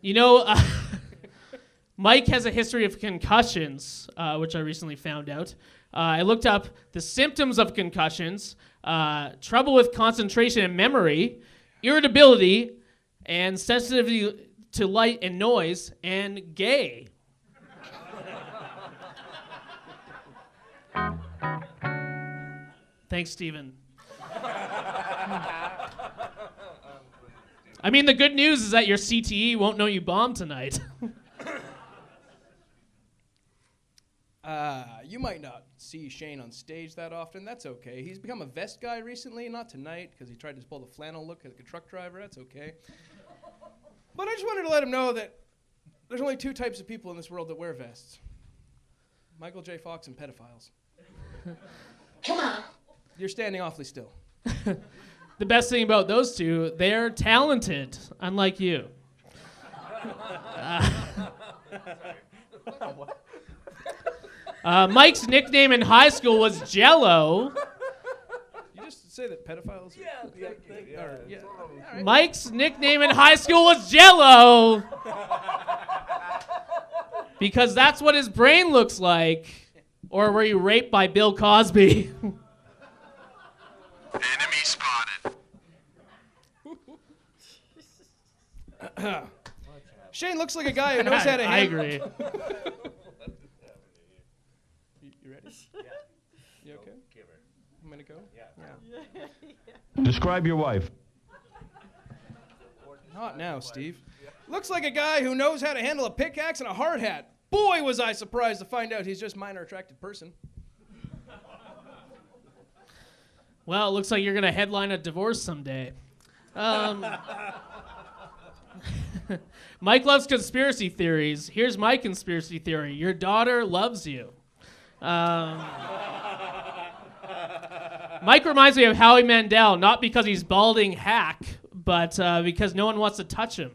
You know, Mike has a history of concussions, which I recently found out. I looked up the symptoms of concussions, trouble with concentration and memory, irritability, and sensitivity to light and noise, and gay. Thanks, Steven. I mean, the good news is that your CTE won't know you bombed tonight. You might not see Shane on stage that often. That's okay. He's become a vest guy recently, not tonight, because he tried to pull the flannel look like a truck driver. That's okay. But I just wanted to let him know that there's only two types of people in this world that wear vests. Michael J. Fox and pedophiles. Come on. You're standing awfully still. The best thing about those two, they're talented, unlike you. Mike's nickname in high school was Jello. You just say that pedophiles are... Yeah. All right. Mike's nickname in high school was Jello. Because that's what his brain looks like. Or were you raped by Bill Cosby? Enemy spotted. Shane looks like a guy who knows how to handle... I agree. You ready? Yeah. You okay? I'm gonna go? Yeah. Describe your wife. Not now, Steve. Looks like a guy who knows how to handle a pickaxe and a hard hat. Boy, was I surprised to find out he's just a minor attracted person. Well, it looks like you're going to headline a divorce someday. Mike loves conspiracy theories. Here's my conspiracy theory. Your daughter loves you. Mike reminds me of Howie Mandel, not because he's balding hack, but because no one wants to touch him.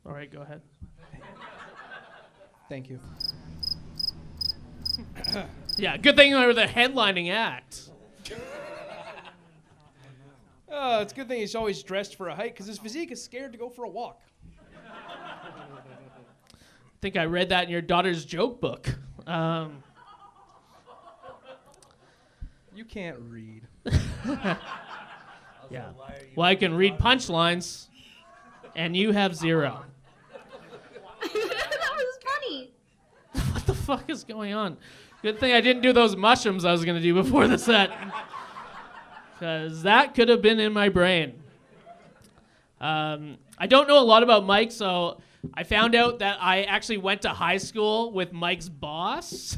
All right, go ahead. Thank you. Yeah, good thing we were the headlining act. It's a good thing he's always dressed for a hike, because his physique is scared to go for a walk. I think I read that in your daughter's joke book. You can't read. Yeah. Well, I can read punchlines, and you have zero. That was funny. What the fuck is going on? Good thing I didn't do those mushrooms I was going to do before the set. Because that could have been in my brain. I don't know a lot about Mike, so I found out that I actually went to high school with Mike's boss.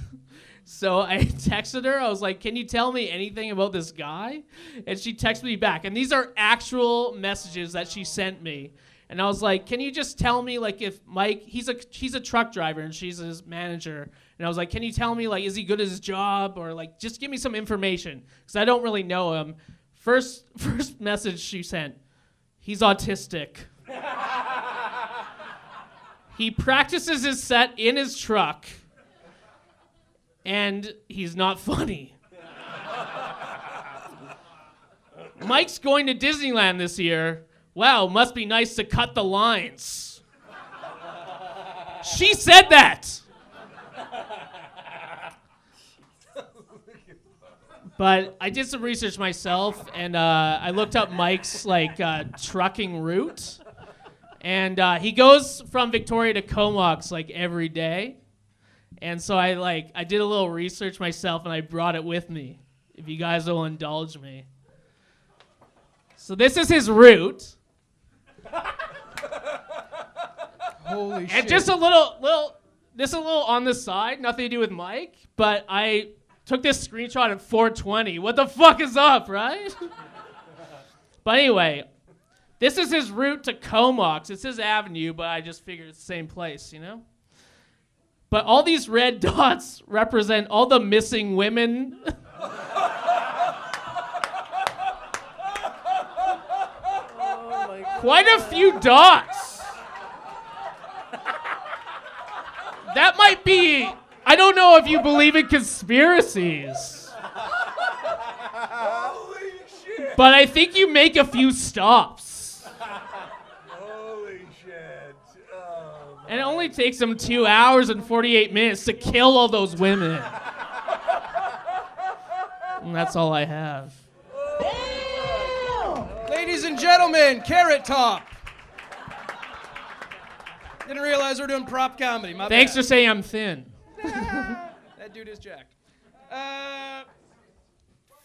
So I texted her. I was like, can you tell me anything about this guy? And she texted me back. And these are actual messages that she sent me. And I was like, can you just tell me, like, if Mike, he's a truck driver and she's his manager. And I was like, can you tell me, like, is he good at his job? Or, like, just give me some information. Because I don't really know him. First message she sent, he's autistic. He practices his set in his truck. And he's not funny. Mike's going to Disneyland this year. Wow, must be nice to cut the lines. She said that. But I did some research myself, and I looked up Mike's trucking route. And he goes from Victoria to Comox every day. And so I did a little research myself and I brought it with me, if you guys will indulge me. So this is his route. Holy shit. And just a little on the side, nothing to do with Mike, but I took this screenshot at 4:20. What the fuck is up, right? But anyway, this is his route to Comox. It's his avenue, but I just figured it's the same place, you know? But all these red dots represent all the missing women. Quite a few dots. That might be, I don't know if you believe in conspiracies. Holy shit. But I think you make a few stops. Holy shit. Oh, And it only takes them 2 hours and 48 minutes to kill all those women. And that's all I have. Ladies and gentlemen, Carrot Top. Didn't realize we're doing prop comedy. My Thanks bad. for saying I'm thin. That dude is jacked.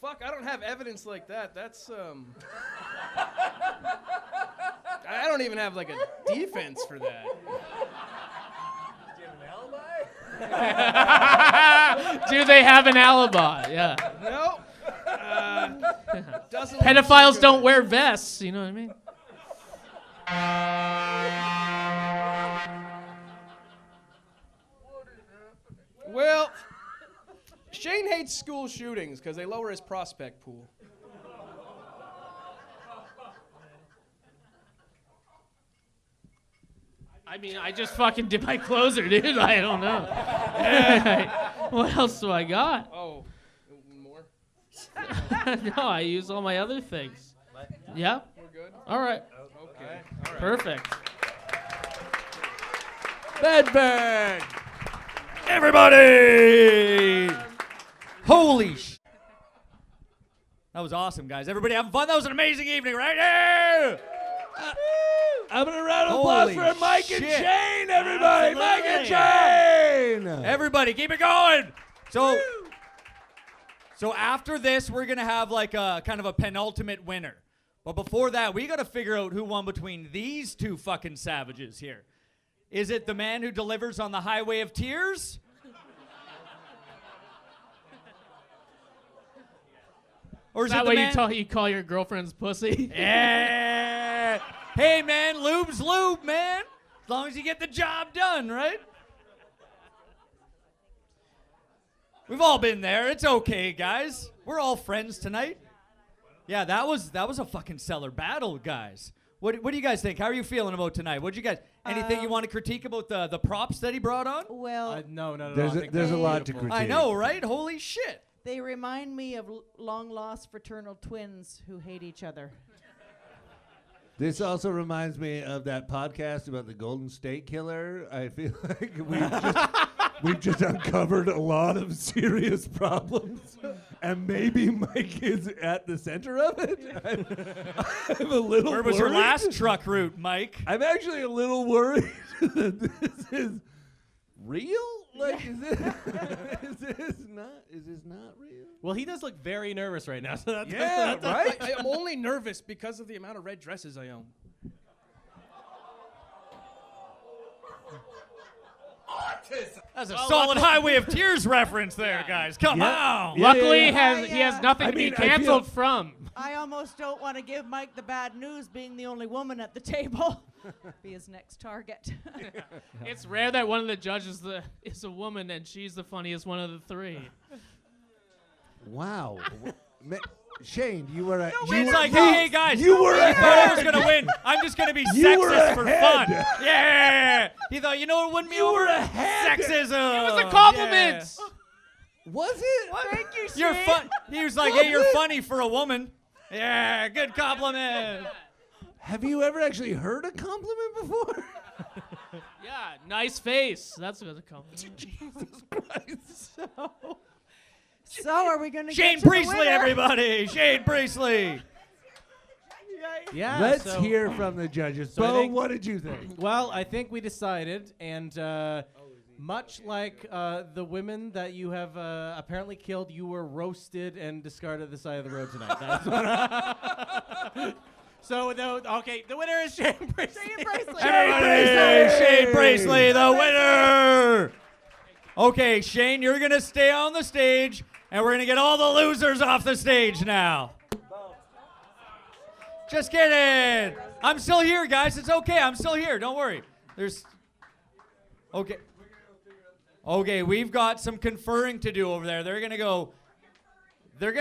Fuck, I don't have evidence like that. That's, I don't even have, like, a defense for that. Do you have an alibi? Do they have an alibi? Yeah. No. Doesn't Pedophiles don't wear vests, you know what I mean? Well, Shane hates school shootings because they lower his prospect pool. I mean, I just fucking did my closer, dude. I don't know. What else do I got? Oh, more? No, I use all my other things. Yeah? We're good? All right. Okay. All right. Perfect. Bedford! Everybody! Holy sh! That was awesome, guys. Everybody having fun? That was an amazing evening, right? Yeah! I'm gonna round of applause Holy for Mike and shit. Shane, everybody. Mike and Shane. Everybody, keep it going. So after this, we're gonna have like a kind of a penultimate winner. But before that, we gotta figure out who won between these two fucking savages here. Is it the man who delivers on the highway of tears? Or Is is that it the what man? you call your girlfriend's pussy? Yeah. Hey, man, lube's lube, man. As long as you get the job done, right? We've all been there. It's okay, guys. We're all friends tonight. Yeah, that was a fucking stellar battle, guys. What do you guys think? How are you feeling about tonight? What you guys? Anything you want to critique about the props that he brought on? Well, no. There's a lot to critique. I know, right? Holy shit. they remind me of long-lost fraternal twins who hate each other. This also reminds me of that podcast about the Golden State Killer. I feel like we've just uncovered a lot of serious problems, and maybe Mike is at the center of it. I'm a little Where was your worried. last truck route, Mike? I'm actually a little worried that this is real. Like, is this not real? Well, he does look very nervous right now. So that's, Yeah, that's right? I am only nervous because of the amount of red dresses I own. That's a solid Highway of Tears reference there, guys. Come on. Luckily, he has nothing to be I canceled from. I almost don't want to give Mike the bad news, being the only woman at the table. Be his next target. It's rare that one of the judges is a woman and she's the funniest one of the three. Wow. Shane, you were He's like, hey, guys, you were I thought I was ahead. going to win. I'm just going to be You were sexist for ahead. fun. Yeah. He thought, you know what wouldn't be over? were ahead. Sexism. It was a compliment. Yeah. Was it? Thank you, You're Shane. fun. He was like, hey, you're funny for a woman. Yeah, good compliment. Have you ever actually heard a compliment before? Yeah, nice face. That's what a compliment. Jesus Christ. So are we going to Shane get to the Priestley, winner? everybody. Shane Priestley. Yeah. Let's so- hear from the judges. So I Bo, think- what did you think? Well, I think we decided, and Much like the women that you have apparently killed, you were roasted and discarded at the side of the road tonight. That's what so, the winner is Shane Priestley. Shane Priestley, the winner! Okay, Shane, you're going to stay on the stage, and we're going to get all the losers off the stage now. Just kidding. I'm still here, guys. It's okay. I'm still here. Don't worry. Okay. Okay, we've got some conferring to do over there. They're going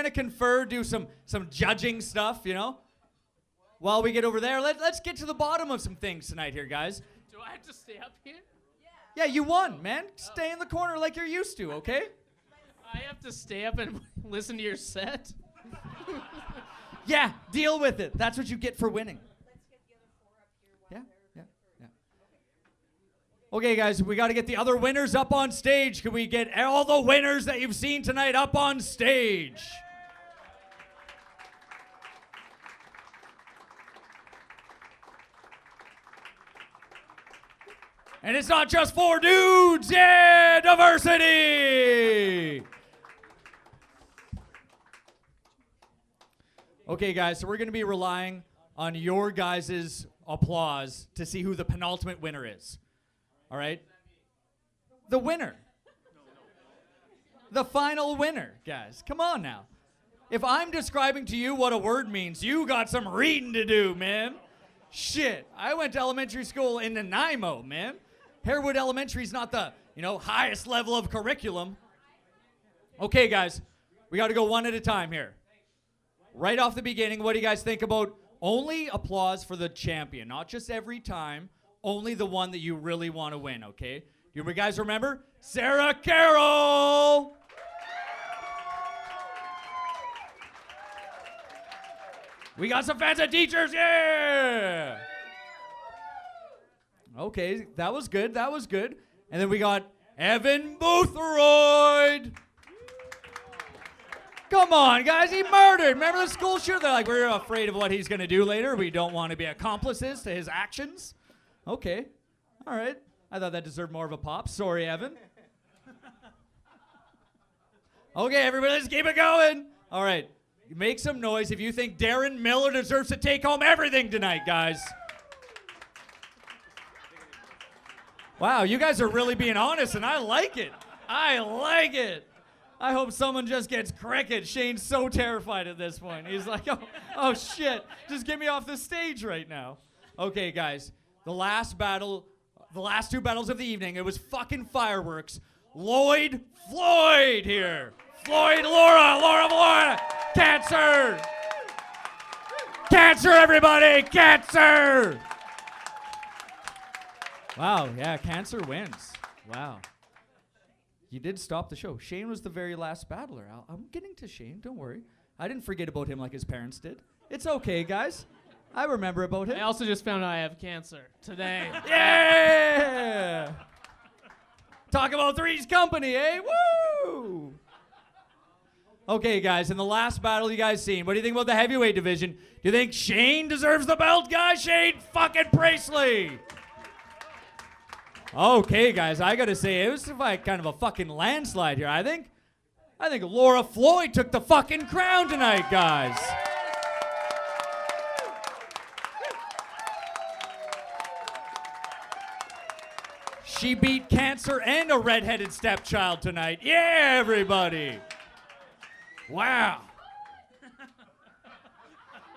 to confer, do some judging stuff, you know? While we get over there, let's get to the bottom of some things tonight here, guys. Do I have to stay up here? Yeah, you won, man. Stay in the corner like you're used to, okay? I have to stay up and listen to your set? Yeah, deal with it. That's what you get for winning. Yeah. Okay, guys, we got to get the other winners up on stage. Can we get all the winners that you've seen tonight up on stage? And it's not just 4 dudes. Yeah, diversity. Okay, guys, so we're going to be relying on your guys' applause to see who the penultimate winner is. All right? The winner. The final winner, guys. Come on now. If I'm describing to you what a word means, you got some reading to do, man. Shit. I went to elementary school in Nanaimo, man. Harewood Elementary is not the, highest level of curriculum. Okay, guys. We got to go one at a time here. Right off the beginning, what do you guys think about only applause for the champion? Not just every time, only the one that you really want to win, okay? Do you guys remember? Sarah Carroll! We got some fans and teachers, yeah! Okay, that was good, that was good. And then we got Evan Boothroyd! Come on, guys, he murdered. Remember the school shooter? They're like, we're afraid of what he's going to do later. We don't want to be accomplices to his actions. Okay, all right. I thought that deserved more of a pop. Sorry, Evan. Okay, everybody, let's keep it going. All right, make some noise if you think Darren Millar deserves to take home everything tonight, guys. Wow, you guys are really being honest, and I like it. I like it. I hope someone just gets cricket. Shane's so terrified at this point. He's like, oh shit, just get me off the stage right now. Okay, guys, the last two battles of the evening, it was fucking fireworks. Floyd here. Floyd, Laura, cancer. Cancer, everybody, cancer. Wow, yeah, cancer wins. Wow. You did stop the show. Shane was the very last battler. I'm getting to Shane, don't worry. I didn't forget about him like his parents did. It's okay, guys. I remember about him. I also just found out I have cancer today. Yeah! Talk about Three's Company, eh? Woo! Okay, guys, in the last battle you guys seen, what do you think about the heavyweight division? Do you think Shane deserves the belt, guys? Shane fucking Priestley! Okay, guys, I gotta say, it was like kind of a fucking landslide here. I think Laura Floyd took the fucking crown tonight, guys. She beat cancer and a redheaded stepchild tonight. Yeah, everybody. Wow.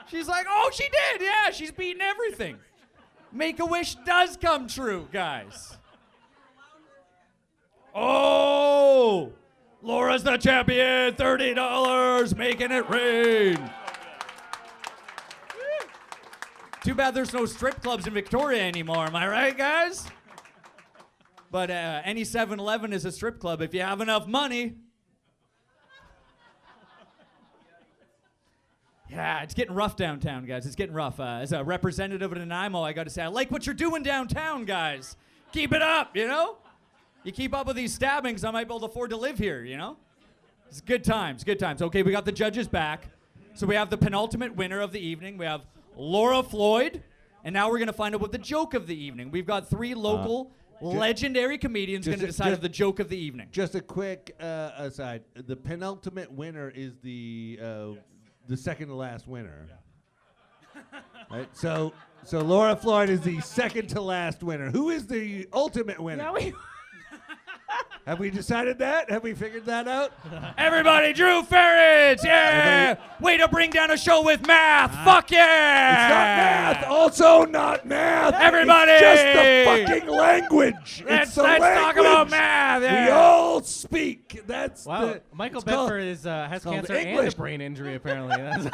She's like, oh, she did. Yeah, she's beaten everything. Make-A-Wish does come true, guys. Oh, Laura's the champion, $30, making it rain. Too bad there's no strip clubs in Victoria anymore, am I right, guys? But any 7-Eleven is a strip club if you have enough money. Yeah, it's getting rough downtown, guys. It's getting rough. As a representative of Nanaimo, I got to say, I like what you're doing downtown, guys. Keep it up, you know? You keep up with these stabbings, I might be able to afford to live here, you know? It's good times, good times. Okay, we got the judges back. So we have the penultimate winner of the evening. We have Laura Floyd. And now we're going to find out what the joke of the evening. We've got 3 local legendary comedian's going to decide the joke of the evening. Just a quick aside. The penultimate winner is the second to last winner. Right? So Laura Floyd is the second to last winner. Who is the ultimate winner? Have we decided that? Have we figured that out? Everybody, Drew Farrance, yeah! Way to bring down a show with math. Fuck yeah! It's not math. Also not math. Everybody! It's just the fucking language. Let's It's the talk about language. math. We Yeah. all speak. That's Wow, Michael Bedford has called cancer and English. a brain injury, apparently.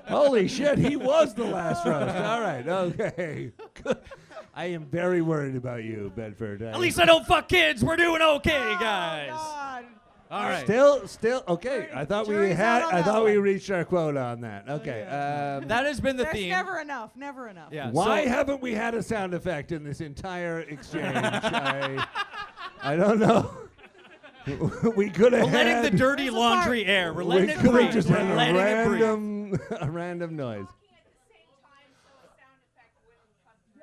Holy shit, he was the last roast. All right, okay. Good. I am very worried about you, Bedford. At least I don't fuck kids. We're doing okay, guys. All right. Still okay. I thought Jury's out on that we one. reached our quota on that. Okay. That has been the There's theme. never enough. Never enough. Yeah. Why haven't we had a sound effect in this entire exchange? I don't know. We could have We're letting the dirty laundry air. We're letting it breathe. just We're had letting it breathe. a random noise.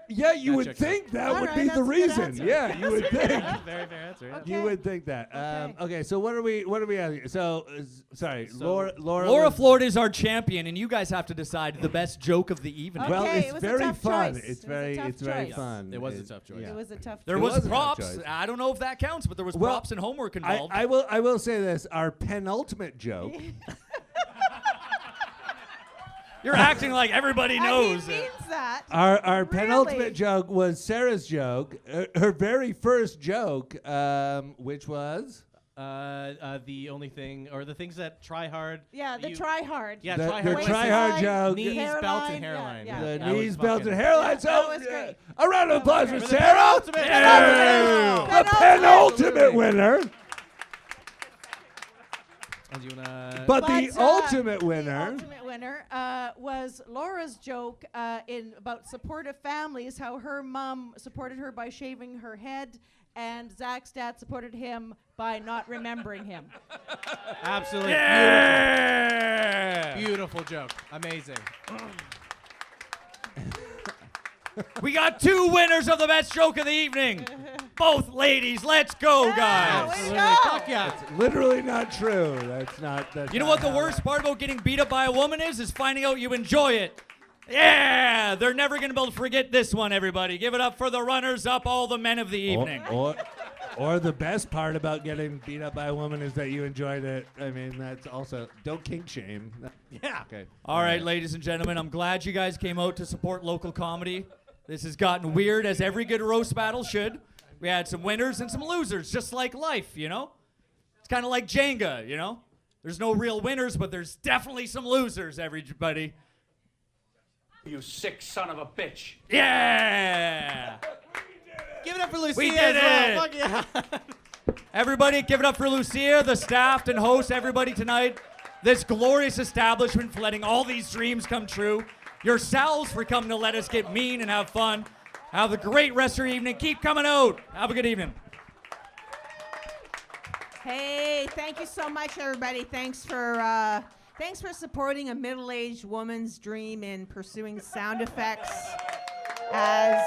Yeah, you would checks think that All would right, be that's the a good reason. answer. Yeah, you would think. Very fair answer. Yeah. You would think that. Okay, so what are we asking? So, sorry, Laura Laura was- Floyd is our champion, and you guys have to decide the best joke of the evening. Well, Okay, it's it was a very tough fun. choice. It's It was a very tough very choice. fun. It was a tough choice. Yeah. It was a tough There It was was a tough props. choice. I don't know if that counts, but there was Well, props and homework involved. I will say this: our penultimate joke. You're acting like everybody knows. He means that. Our Really? penultimate joke was Sarah's joke, her very first joke, which was The only thing, or the things that try hard. Yeah, the try hard. Yeah, The- try the hard. try hard joke. Knees, Hairline, belts, and yeah, hairline. yeah. the That was knees, belts, fucking- and hairline. So, that was great. a round of applause for great. Sarah, penultimate. the penultimate winner. And you wanna- But the ultimate winner. The ultimate winner was Laura's joke about supportive families, how her mom supported her by shaving her head, and Zach's dad supported him by not remembering him. Absolutely Yeah! beautiful joke. Amazing. We got two winners of the best joke of the evening. Both ladies. Let's go, guys. Absolutely. Fuck yeah. It's literally not true. That's not. That's You know not what the how worst that- part about getting beat up by a woman is finding out you enjoy it. Yeah, they're never going to be able to forget this one, everybody. Give it up for the runners-up, all the men of the evening. Or the best part about getting beat up by a woman is that you enjoyed it. I mean, that's also don't kink shame. Yeah. Okay. All right, ladies and gentlemen, I'm glad you guys came out to support local comedy. This has gotten weird, as every good roast battle should. We had some winners and some losers, just like life, you know? It's kind of like Jenga, you know? There's no real winners, but there's definitely some losers, everybody. You sick son of a bitch. Yeah! Give it up for Lucia We did as well. it. Fuck yeah. Everybody, give it up for Lucia, the staff and hosts, everybody tonight. This glorious establishment for letting all these dreams come true. Yourselves for coming to let us get mean and have fun. Have a great rest of your evening. Keep coming out. Have a good evening. Hey, thank you so much, everybody. Thanks for supporting a middle-aged woman's dream in pursuing sound effects. As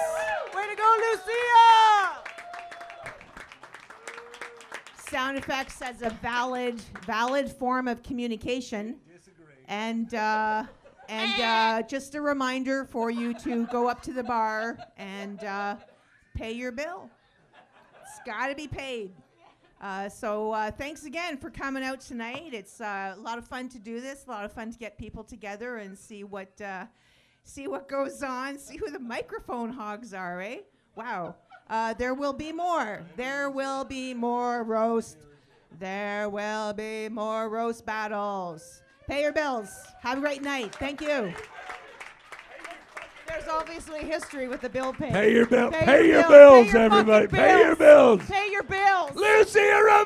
Way to go, Lucia! sound effects as a valid form of communication. And just a reminder for you to go up to the bar and pay your bill. It's got to be paid. So thanks again for coming out tonight. It's a lot of fun to do this. A lot of fun to get people together and see what goes on. See who the microphone hogs are, eh? Wow. There will be more. There will be more roast. There will be more roast battles. Pay your bills. Have a great night. Thank you. There's obviously history with the bill paying. Pay your bill. Pay Pay your your bill. bills, Pay your everybody. fucking Pay your bills. bills. Pay your bills. Lucia Ribeiro!